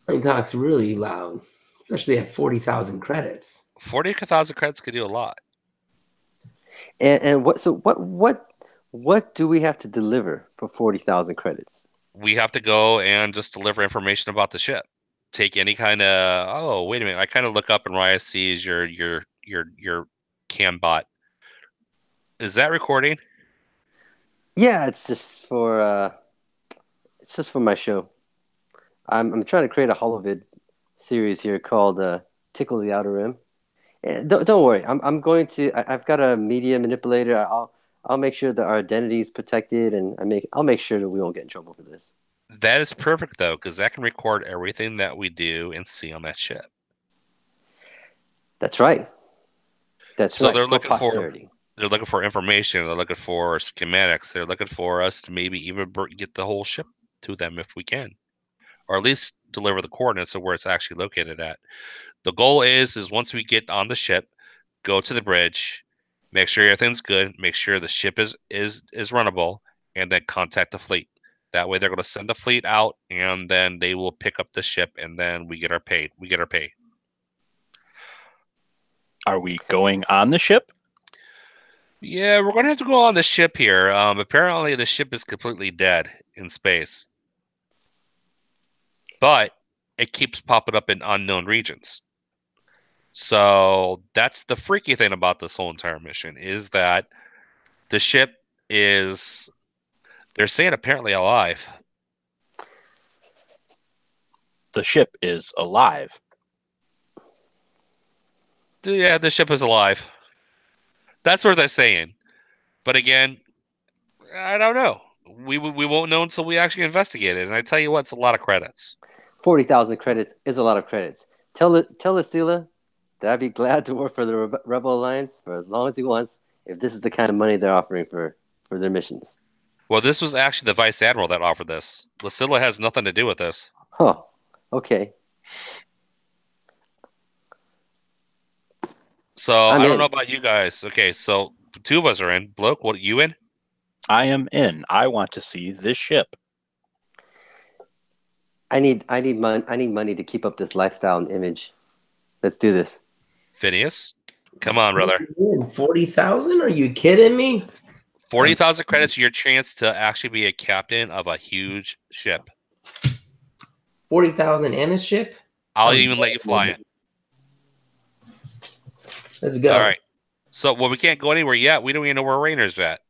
Money talks really loud, especially at 40,000 credits. 40,000 credits could do a lot. And what do we have to deliver for 40,000 credits? We have to go and just deliver information about the ship. Take any kind of. Oh, wait a minute! I kind of look up and Raya sees your cam bot. Is that recording? Yeah, it's just for my show. I'm trying to create a holovid series here called Tickle the Outer Rim. Don't worry. I'm going to. I've got a media manipulator. I'll I'll make sure that our identity is protected, and I'll make sure that we won't get in trouble for this. That is perfect though, because that can record everything that we do and see on that ship. That's right. That's So right. they're For looking posterity. they're looking for information. They're looking for schematics. They're looking for us to maybe even get the whole ship to them if we can, or at least deliver the coordinates of where it's actually located at. The goal is once we get on the ship, go to the bridge, make sure everything's good, make sure the ship is runnable, and then contact the fleet. That way, they're going to send the fleet out, and then they will pick up the ship, and then we get our pay. We get our pay. Are we going on the ship? Yeah, we're going to have to go on the ship here. Apparently, the ship is completely dead in space, but it keeps popping up in unknown regions. So that's the freaky thing about this whole entire mission is that the ship is, they're saying, apparently alive. The ship is alive. Yeah, the ship is alive. That's what they're saying. But again, I don't know. We won't know until we actually investigate it. And I tell you what, it's a lot of credits. 40,000 credits is a lot of credits. Tell Asila that I'd be glad to work for the Rebel Alliance for as long as he wants, if this is the kind of money they're offering for their missions. Well, this was actually the Vice Admiral that offered this. Lucilla has nothing to do with this. Huh. Okay. So I'm I don't in. know about you guys. Okay, so the two of us are in. Bloke, what you in? I am in. I want to see this ship. I need money to keep up this lifestyle and image. Let's do this. Phineas, come on, brother. 40,000? Are you kidding me? 40,000 credits, your chance to actually be a captain of a huge ship. 40,000 and a ship? I'll even let you fly it. Let's go. All right. So, well, we can't go anywhere yet. We don't even know where Rainer's at.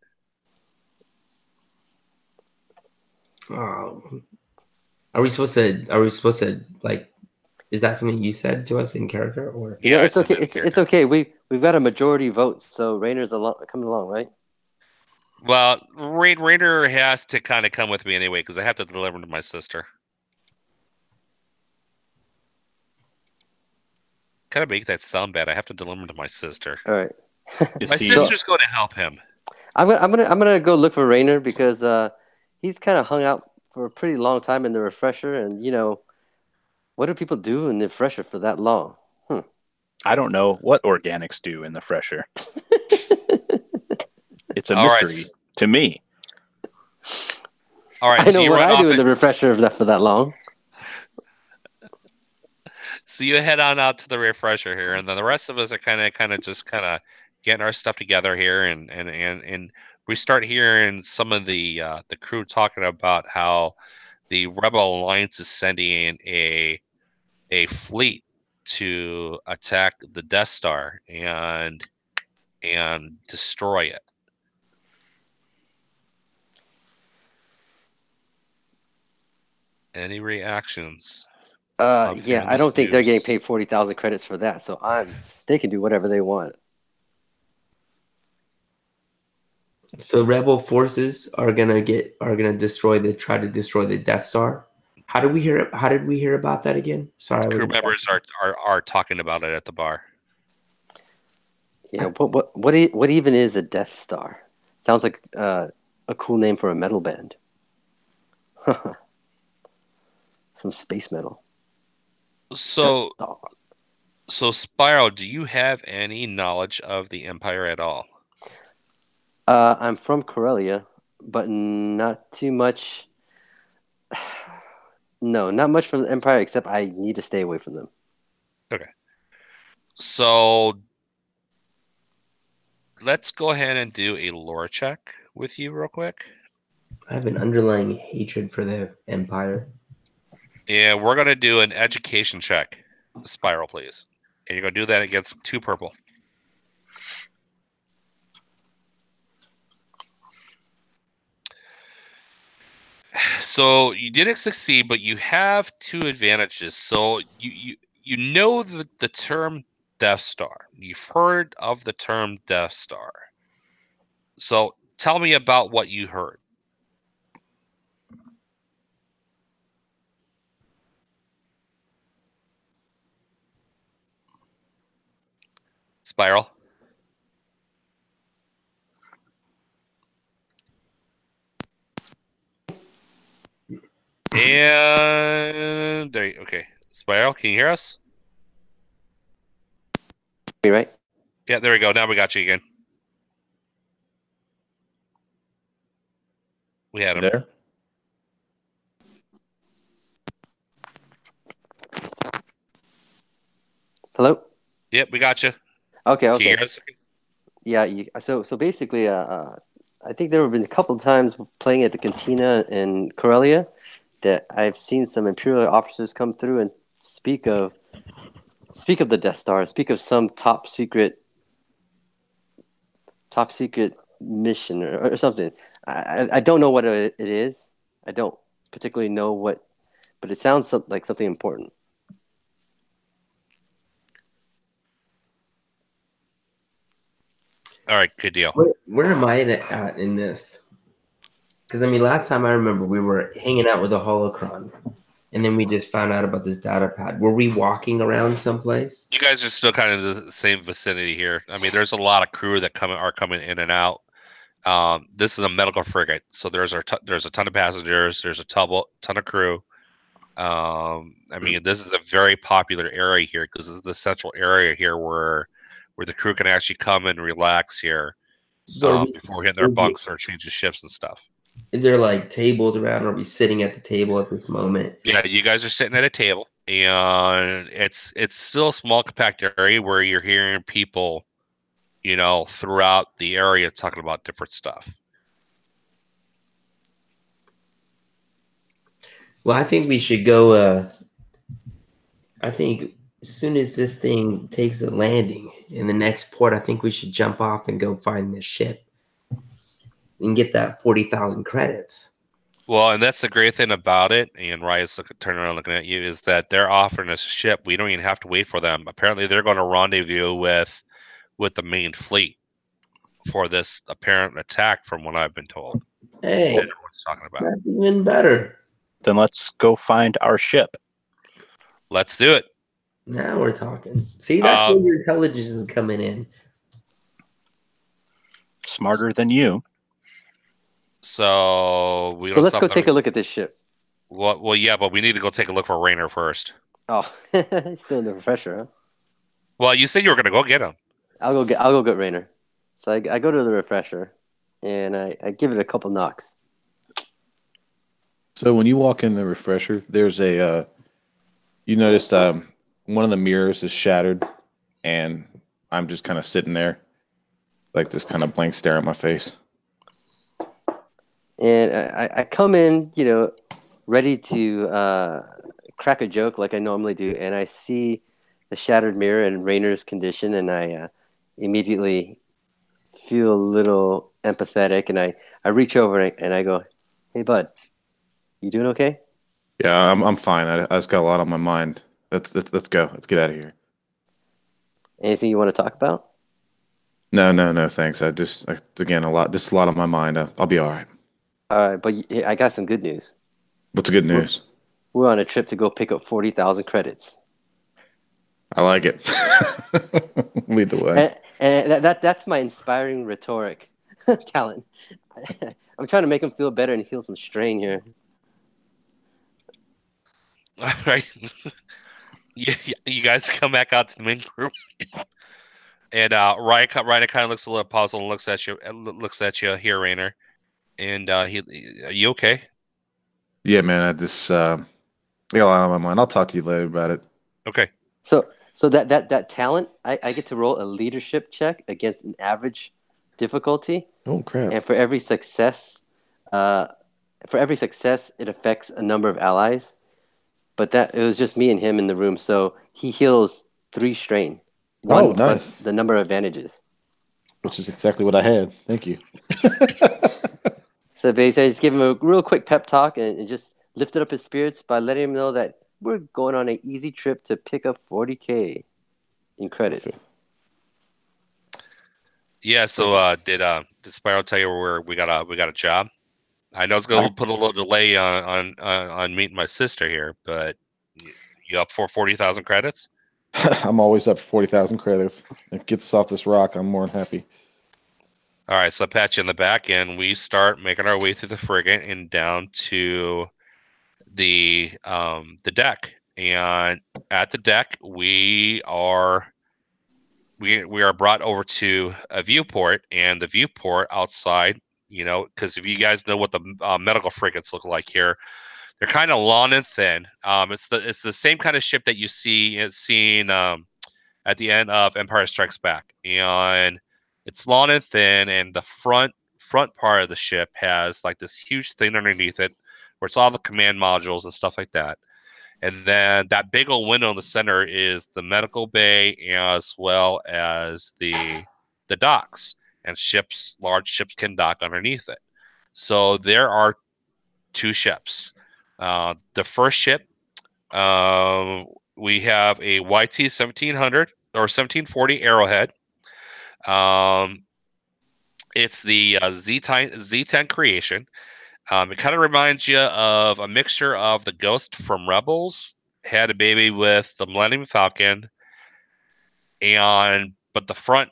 Oh. Are we supposed to like, is that something you said to us in character, or? Yeah, I it's said okay. that in It's character. okay. We've got a majority vote, so Rainer's coming along, right? Well, Rainer has to kind of come with me anyway because I have to deliver him to my sister. Kind of make that sound bad. I have to deliver him to my sister. All right. My sister's going to help him. I'm gonna go look for Rainer because he's kind of hung out for a pretty long time in the refresher, and what do people do in the refresher for that long? I don't know what organics do in the fresher. It's a All right. mystery to me. All right. I know what I do in the refresher for that long. So you head on out to the refresher here, and then the rest of us are kind of getting our stuff together here, and we start hearing some of the crew talking about how the Rebel Alliance is sending a fleet to attack the Death Star and destroy it. Any reactions? Yeah, I don't think they're getting paid 40,000 credits for that, so they can do whatever they want. So rebel forces are gonna try to destroy the Death Star. How did we hear about that again? Sorry, Crew members are talking about it at the bar. Yeah, what even is a Death Star? Sounds like a cool name for a metal band. Some space metal. So Spyro, do you have any knowledge of the Empire at all? I'm from Corellia, but not too much. No, not much from the Empire, except I need to stay away from them. Okay. So let's go ahead and do a lore check with you real quick. I have an underlying hatred for the Empire. Yeah, we're going to do an education check. Spiral, please. And you're going to do that against 2 purple. So you didn't succeed, but you have 2 advantages. So you know the term Death Star. You've heard of the term Death Star. So Tell me about what you heard. Spiral. And there. Okay, Spiral, can you hear us? Me right? Yeah, there we go. Now we got you again. We had him. There. Hello. Yep, we got you. Okay. Can you Okay. hear us? Yeah. So basically, I think there have been a couple of times playing at the Cantina in Corellia that I've seen some Imperial officers come through and speak of the Death Star, speak of some top secret mission or something. I don't know what it is. I don't particularly know what, but it sounds like something important. All right, good deal. Where am I at in this? Because I mean, last time I remember, we were hanging out with a holocron, and then we just found out about this data pad. Were we walking around someplace? You guys are still kind of in the same vicinity here. I mean, there's a lot of crew that are coming in and out. This is a medical frigate, so there's a ton of passengers. There's a ton of crew. I mean, this is a very popular area here because this is the central area here where the crew can actually come and relax here So before hitting their bunks or changing shifts and stuff. Is there like tables around? Or are we sitting at the table at this moment? Yeah, you guys are sitting at a table, and it's still a small, compact area where you're hearing people, throughout the area talking about different stuff. Well, I think we should go. I think as soon as this thing takes a landing in the next port, I think we should jump off and go find this ship and get that 40,000 credits. Well, and that's the great thing about it, and Riot's turning around looking at you, is that they're offering us a ship. We don't even have to wait for them. Apparently, they're going to rendezvous with the main fleet for this apparent attack, from what I've been told. Hey, everyone's talking about. That's even better. Then let's go find our ship. Let's do it. Now we're talking. See, that's where your intelligence is coming in. Smarter than you. So let's go take a look at this ship. Well, yeah, but we need to go take a look for Raynor first. Oh, still in the refresher, huh? Well, you said you were going to go get him. I'll go get Raynor. So I go to the refresher, and I give it a couple knocks. So when you walk in the refresher, there's a you noticed one of the mirrors is shattered, and I'm just kind of sitting there, like this kind of blank stare on my face. And I come in, ready to crack a joke like I normally do, and I see the shattered mirror and Raynor's condition, and I immediately feel a little empathetic, and I reach over and I go, "Hey, bud, you doing okay?" Yeah, I'm fine. I just got a lot on my mind. Let's go. Let's get out of here. Anything you want to talk about? No, thanks. Again, a lot on my mind. I'll be all right. All right, but I got some good news. What's the good news? We're on a trip to go pick up 40,000 credits. I like it. Lead the way. And that's my inspiring rhetoric talent. I'm trying to make him feel better and heal some strain here. All right. You guys come back out to the main group. And Ryan kind of looks a little puzzled and looks at you here, Raynor. And are you okay? Yeah, man. I got a lot on my mind. I'll talk to you later about it. Okay. So that talent, I get to roll a leadership check against an average difficulty. Oh crap! And for every success, it affects a number of allies. But it was just me and him in the room, so he heals 3 strain. One nice. plus the number of advantages. Which is exactly what I had. Thank you. So basically, I just give him a real quick pep talk and just lifted up his spirits by letting him know that we're going on an easy trip to pick up 40K in credits. Yeah. So did Spyro tell you where we got a job? I know it's gonna put a little delay on meeting my sister here, but you up for 40,000 credits? I'm always up for 40,000 credits. If it gets us off this rock, I'm more than happy. All right, so I pat you in the back, and we start making our way through the frigate and down to the deck. And at the deck, we are brought over to a viewport, and the viewport outside, because if you guys know what the medical frigates look like here, they're kind of long and thin. It's the same kind of ship that you seen at the end of Empire Strikes Back, and it's long and thin, and the front part of the ship has like this huge thing underneath it, where it's all the command modules and stuff like that. And then that big old window in the center is the medical bay, as well as the docks, and large ships can dock underneath it. So there are two ships. The first ship, we have a YT 1700 or 1740 Arrowhead. It's the Z10 creation. It kind of reminds you of a mixture of the Ghost from Rebels, had a baby with the Millennium Falcon, but the front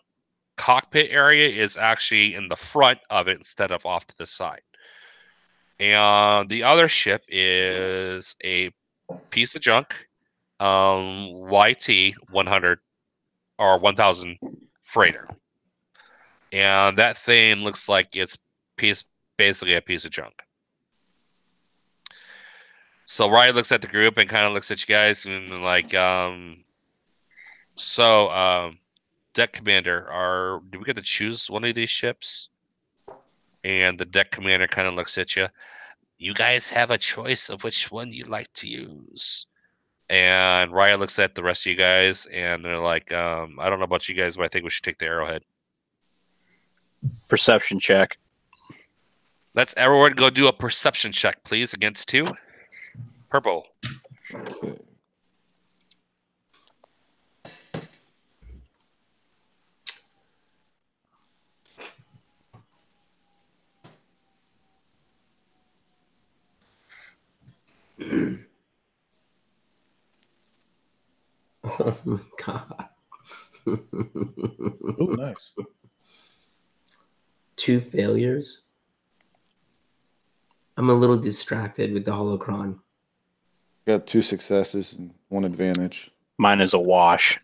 cockpit area is actually in the front of it instead of off to the side. And the other ship is a piece of junk, YT 100 or 1000 freighter. And that thing looks like it's basically a piece of junk. So Ryan looks at the group and kind of looks at you guys and like, deck commander, do we get to choose one of these ships? And the deck commander kind of looks at you. You guys have a choice of which one you like to use. And Ryan looks at the rest of you guys and they're like, I don't know about you guys, but I think we should take the Arrowhead. Perception check. Let's everyone go do a perception check, please, against 2. Purple. Oh my god. Oh, nice. 2 failures. I'm a little distracted with the holocron. Got 2 successes and 1 advantage. Mine is a wash.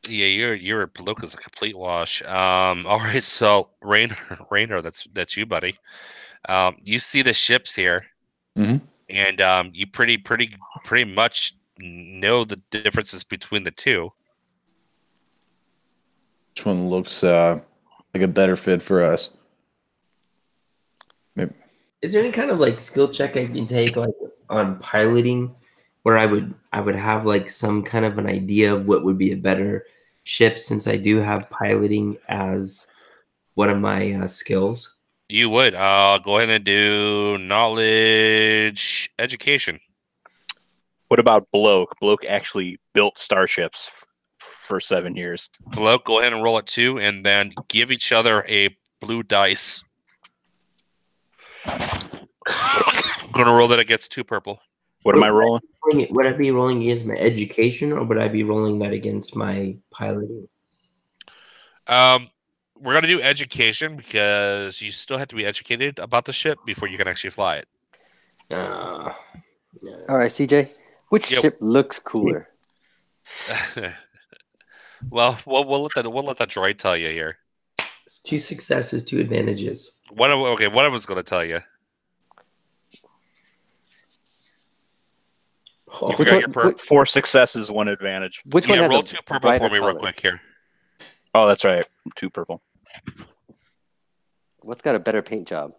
Yeah, your look is a complete wash. All right, so Rainer, that's you, buddy. You see the ships here, Mhm. and you pretty much know the differences between the two. Which one looks like a better fit for us? Maybe. Is there any kind of like skill check I can take like on piloting where I would have like some kind of an idea of what would be a better ship, since I do have piloting as one of my skills? You would go ahead and do knowledge education. What about Bloke? Bloke actually built starships for 7 years. Hello, go ahead and roll it 2, and then give each other a blue dice. I'm gonna roll that against 2 purple. What am I rolling? Would I be rolling against my education, or would I be rolling that against my piloting? We're gonna do education because you still have to be educated about the ship before you can actually fly it. No. All right, CJ, which ship looks cooler? Well, we'll let that droid tell you here. It's 2 successes, 2 advantages. One of them's gonna tell you. Oh. You forgot your 4 successes, 1 advantage. Which one has roll a 2 purple for brighter me real color? quick here. Oh, that's right. 2 purple. What's got a better paint job?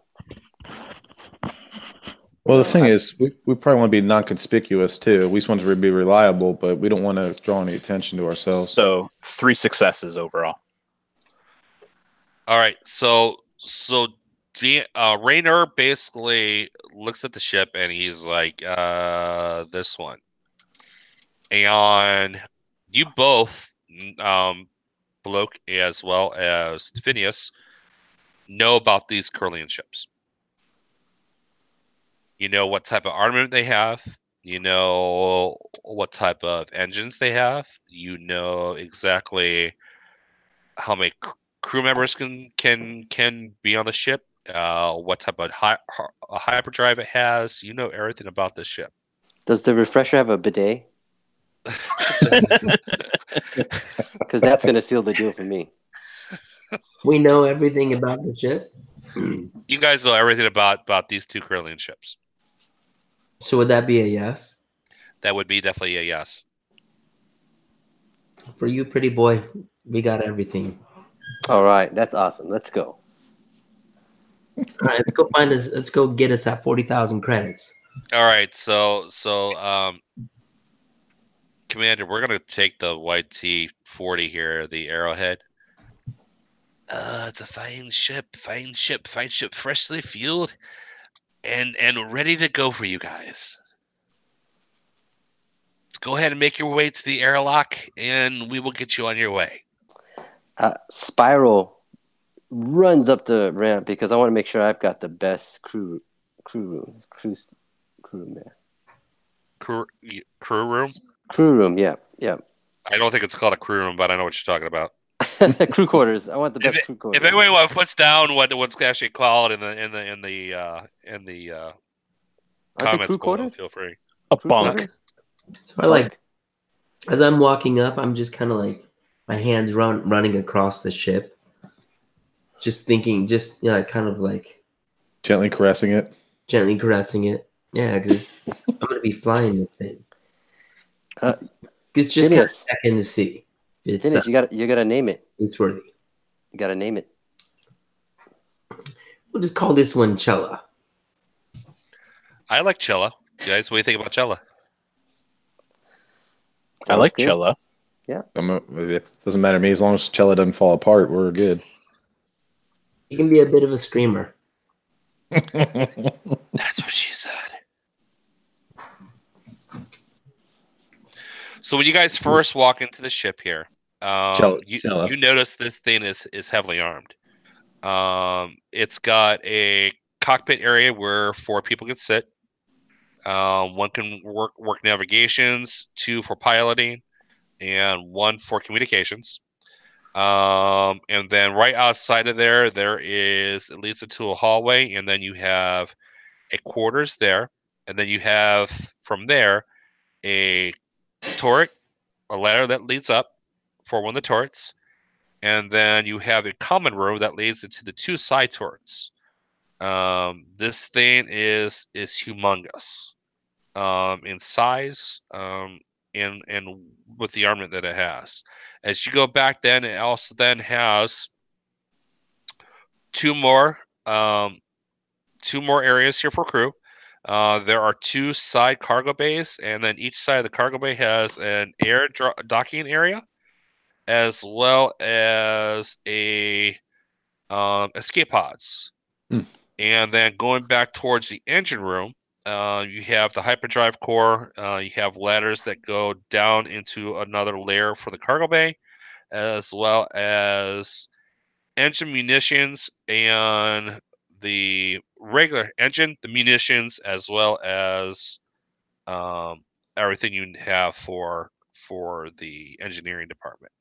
Well, the thing is, we probably want to be non-conspicuous too. We just want to be reliable, but we don't want to draw any attention to ourselves. So 3 successes overall. All right, so Raynor basically looks at the ship and he's like, this one. And you both Bloke as well as Phineas know about these Corellian ships. You know what type of armament they have. You know what type of engines they have. You know exactly how many crew members can be on the ship. What type of hyperdrive it has. You know everything about the ship. Does the refresher have a bidet? Because that's going to seal the deal for me. We know everything about the ship. You guys know everything about these two Corellian ships. So would that be a yes? That would be definitely a yes. For you, pretty boy, we got everything. All right, that's awesome. Let's go. All right, let's go find us. Let's go get us that 40,000 credits. All right, so Commander, we're gonna take the YT-40 here, the Arrowhead. It's a fine ship, freshly fueled, and ready to go for you guys. Let's go ahead and make your way to the airlock, and we will get you on your way. Spiral runs up the ramp because I want to make sure I've got the best crew room there. Crew room? Crew room, yeah. I don't think it's called a crew room, but I know what you're talking about. Crew quarters. I want the best crew quarters. If anyone puts down what's actually called in the comments crew below, quarters? feel free. A Crew bunk. quarters? So I like, as I'm walking up, I'm just kind of like my hands running across the ship, just thinking, kind of like Gently caressing it. gently caressing it. Yeah, because I'm gonna be flying this thing. It's just kind of Phineas. checking to see. It's Phineas, you gotta name it. it's worthy. You gotta name it. We'll just call this one Cella. I like Cella. Guys, what do you think about Cella? I like good. Cella. It doesn't matter to me as long as Cella doesn't fall apart. We're good. You can be a bit of a screamer. That's what she said. So when you guys first walk into the ship here, Cella. you notice this thing is heavily armed. It's got a cockpit area where 4 people can sit. One can work navigations, 2 for piloting, and 1 for communications. And then right outside of there is, it leads into a hallway, and then you have a quarters there, and then you have from there a turret, a ladder that leads up for one of the turrets, and then you have a common room that leads into the 2 side turrets. This thing is humongous in size, and with the armament that it has. As you go back, then it also then has 2 more areas here for crew. There are 2 side cargo bays, and then each side of the cargo bay has an air docking area, as well as a escape pods. And then going back towards the engine room, you have the hyperdrive core. You have ladders that go down into another layer for the cargo bay, as well as engine munitions and the regular engine, the munitions, as well as everything you have for the engineering department.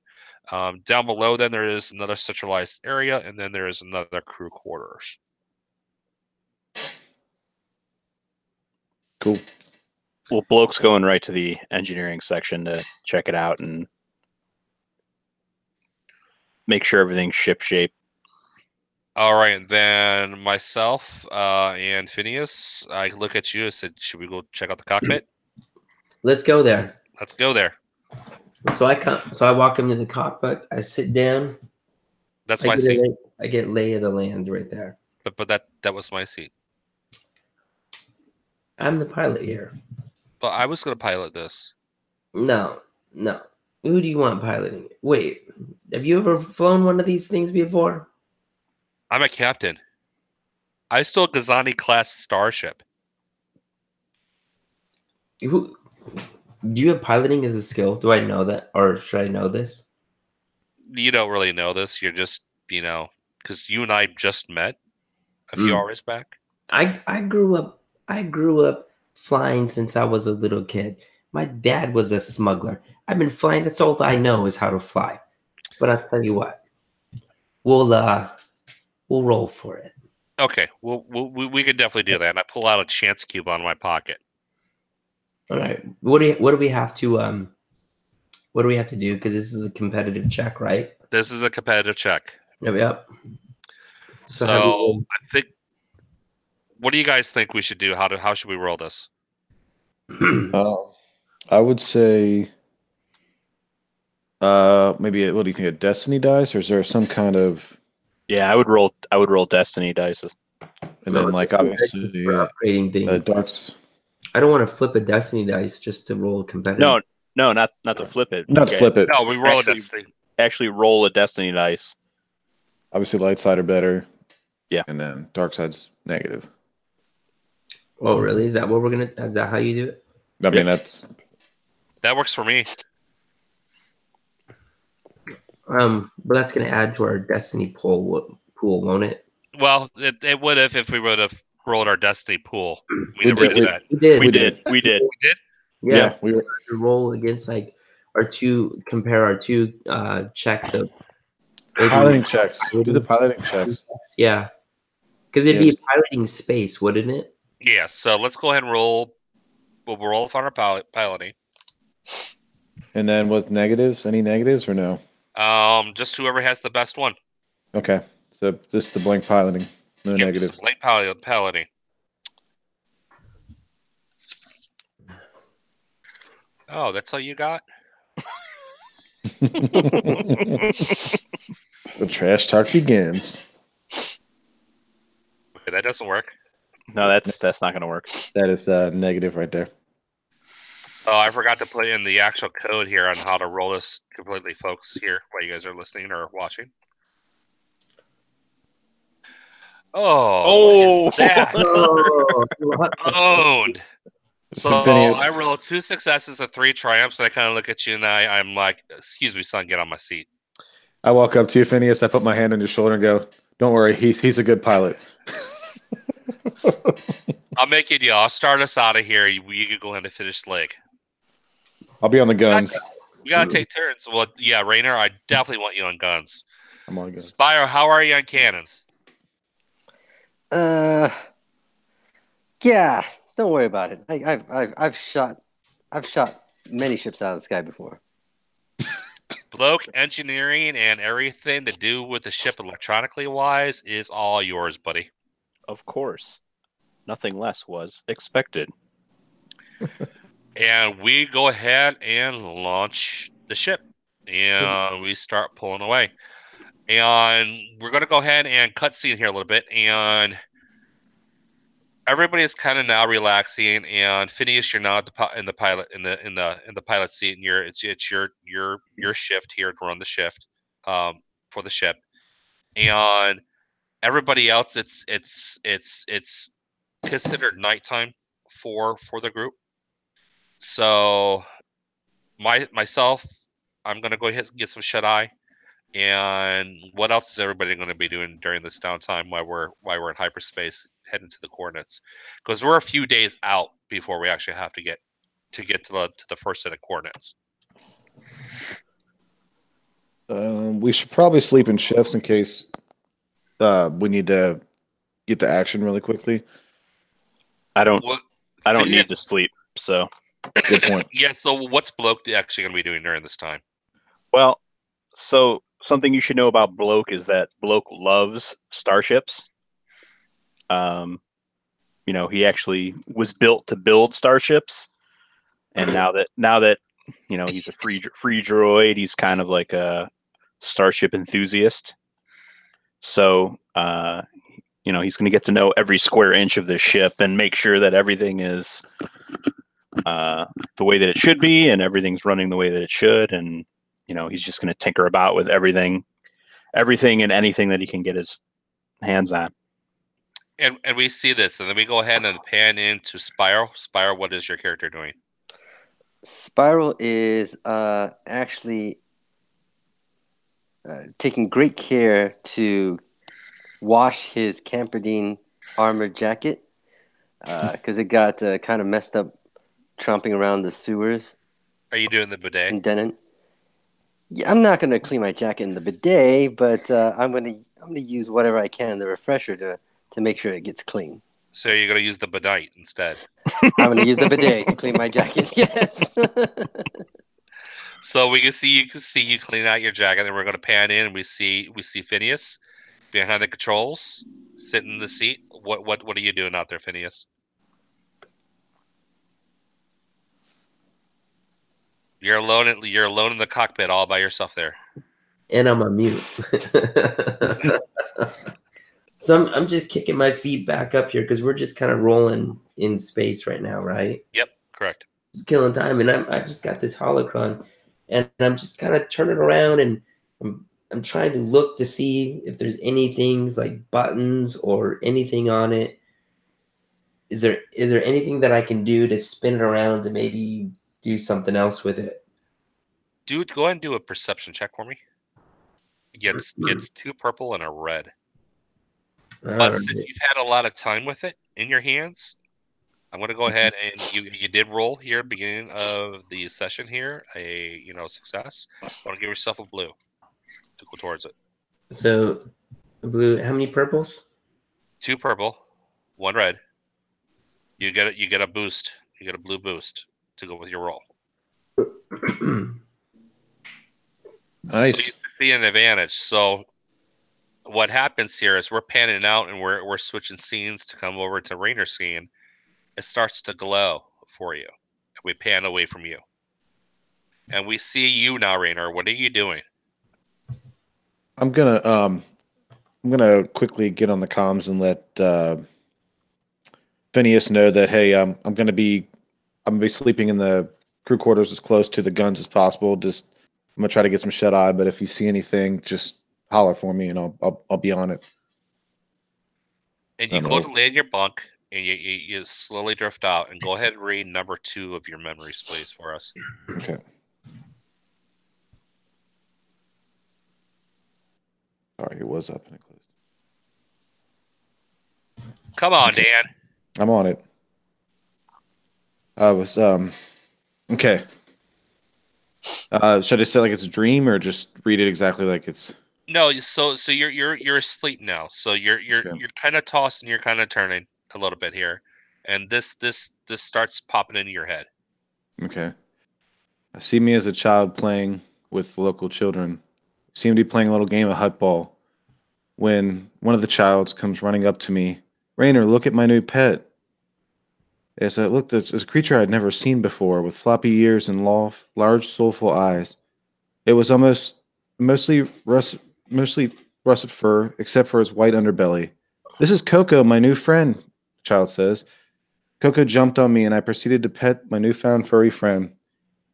Down below, then there is another centralized area, and then there is another crew quarters. Cool. Well, Bloke's going right to the engineering section to check it out and make sure everything's ship shape. All right, and then myself and Phineas, I look at you and said, should we go check out the cockpit? Let's go there. Let's go there. So I walk into the cockpit. I sit down. That's my seat. I get lay of the land right there. But that was my seat. I'm the pilot here. But I was going to pilot this. No. Who do you want piloting? Wait, have you ever flown one of these things before? I'm a captain. I stole Gazani class starship. Do you have piloting as a skill? Do I know that, or should I know this? you don't really know this. You're just, because you and I just met a few hours back. I grew up flying since I was a little kid. My dad was a smuggler. I've been flying. That's all I know is how to fly. But I'll tell you what, we'll roll for it. Okay, we could definitely do that. And I pull out a chance cube out of my pocket. All right. What do we have to what do we have to do? Because this is a competitive check, right? This is a competitive check. Yep. So I think. What do you guys think we should do? How should we roll this? I would say, maybe what do you think? A destiny dice, or is there some kind of? Yeah, I would roll destiny dice. And then, like, obviously, upgrading thing. darts. I don't want to flip a destiny dice just to roll a competitive. No, not to flip it. Not to flip it. No, we roll Actually- a destiny. Actually, roll a destiny dice. Obviously, light side are better. Yeah. And then dark side's negative. Oh, really? Is that what we're gonna? Is that how you do it? I mean, That works for me. But that's gonna add to our destiny pool, won't it? Well, it would if we would have rolled our destiny pool. We We never did. did that. We did. We did. We did. Yeah, we were. to roll against like compare our two checks of Piloting checks. Do the piloting checks. Yeah, because it'd Yes. be piloting space, wouldn't it? Yeah. So let's go ahead and roll. We'll roll on our piloting. And then with negatives, any negatives or no? Just whoever has the best one. Okay. So just the blank piloting. No Yep, negatives. just blank piloting. Oh, that's all you got? The trash talk begins. Okay, that doesn't work. No, that's not going to work. That is negative right there. Oh, I forgot to put in the actual code here on how to roll this completely, folks, here while you guys are listening or watching. Oh, what is that? Owned. So Phineas. I rolled 2 successes and 3 triumphs, and I kind of look at you and I'm like, excuse me, son, get on my seat. I walk up to you, Phineas. I put my hand on your shoulder and go, "Don't worry, he's a good pilot." I'll make it deal. I'll start us out of here. You can go ahead and finish the leg. I'll be on the guns. We gotta take turns. Well, yeah, Rainer, I definitely want you on guns. I'm on guns. Spire, how are you on cannons? Yeah, don't worry about it. I've shot many ships out of the sky before. Bloke, engineering and everything to do with the ship electronically wise is all yours, buddy. Of course. Nothing less was expected. And we go ahead and launch the ship. And we start pulling away. And we're going to go ahead and cutscene here a little bit. And everybody is kind of now relaxing. And Phineas, you're now at in the pilot seat, and it's your shift here to run the shift for the ship. And everybody else, it's considered nighttime for the group. So myself, I'm gonna go ahead and get some shut eye. And what else is everybody going to be doing during this downtime while we're in hyperspace heading to the coordinates? Because we're a few days out before we actually have to get to the first set of coordinates. We should probably sleep in shifts in case we need to get to action really quickly. I don't Yeah. need to sleep, so Good point. Yeah. So what's Bloke actually going to be doing during this time? well, so something you should know about Bloke is that Bloke loves starships. He actually was built to build starships, and now that he's a free droid, he's kind of like a starship enthusiast. So he's going to get to know every square inch of this ship and make sure that everything is the way that it should be, and everything's running the way that it should, and he's just going to tinker about with everything and anything that he can get his hands on. And we see this, and then we go ahead and pan into Spiral. Spiral, what is your character doing? Spiral is actually taking great care to wash his Camperdine armored jacket because it got kind of messed up tromping around the sewers Are you doing the in bidet? Denon. Yeah, I'm not gonna clean my jacket in the bidet, but I'm gonna use whatever I can in the refresher to make sure it gets clean. So you're gonna use the bidet instead. I'm gonna use the bidet to clean my jacket. Yes. So we can see you clean out your jacket, and we're gonna pan in and we see Phineas behind the controls, sitting in the seat. What are you doing out there, Phineas? You're alone in the cockpit all by yourself there. And I'm on mute. So I'm just kicking my feet back up here because we're just kind of rolling in space right now, right? Yep, correct. Just killing time, and I just got this holocron, and I'm just kind of turning around, and I'm trying to look to see if there's any things like buttons or anything on it. Is there anything that I can do to spin it around to maybe do something else with it? Dude, go ahead and do a perception check for me. Gets 2 purple and a red. All But right. since you've had a lot of time with it in your hands, I'm going to go ahead and you did roll here beginning of the session here a success. Want to give yourself a blue to go towards it. So blue. How many purples? 2 purple, 1 red. You get a boost. You get a blue boost to go with your roll. Nice. So you see an advantage. So what happens here is we're panning out and we're switching scenes to come over to Rainer's scene. It starts to glow for you. We pan away from you. And we see you now, Rainer. What are you doing? I'm gonna quickly get on the comms and let Phineas know that hey, I'm gonna be sleeping in the crew quarters as close to the guns as possible. Just I'm gonna try to get some shut eye, but if you see anything, just holler for me and I'll be on it. And you go to lay in your bunk and you slowly drift out and go ahead and read number 2 of your memories, please, for us. Okay. Sorry, it was up and it closed. Come on, Okay. Dan. I'm on it. I was okay. Should I say like it's a dream or just read it exactly like it's No, so you're asleep now. So you're Okay. kind of tossing, you're kind of turning a little bit here, and this starts popping into your head. Okay. I see me as a child playing with local children. Seem to be playing a little game of hut ball when one of the childs comes running up to me. Rainer, look at my new pet. As I looked, it's a creature I'd never seen before, with floppy ears and large, soulful eyes. It was mostly russet fur, except for its white underbelly. This is Coco, my new friend, the child says. Coco jumped on me, and I proceeded to pet my newfound furry friend.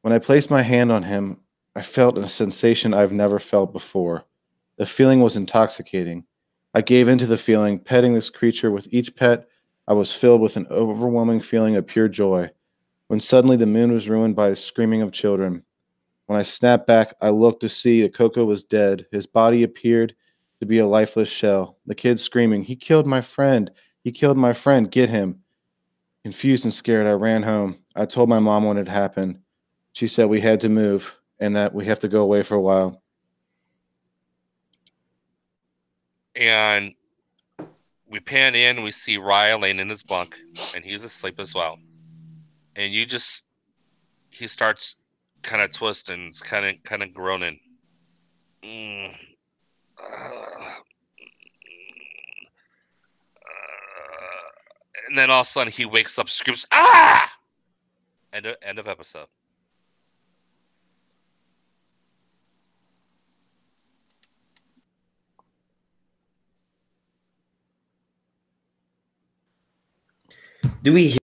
When I placed my hand on him, I felt a sensation I've never felt before. The feeling was intoxicating. I gave into the feeling, petting this creature. With each pet, I was filled with an overwhelming feeling of pure joy. When suddenly the moon was ruined by the screaming of children. When I snapped back, I looked to see that Coco was dead. His body appeared to be a lifeless shell. The kids screaming, "He killed my friend! He killed my friend! Get him!" Confused and scared, I ran home. I told my mom what had happened. She said we had to move and that we have to go away for a while. And we pan in, we see Ryan laying in his bunk, and he's asleep as well. And he starts kind of twisting, kind of groaning. And then all of a sudden he wakes up, screams, "Ah!" End of episode. Do we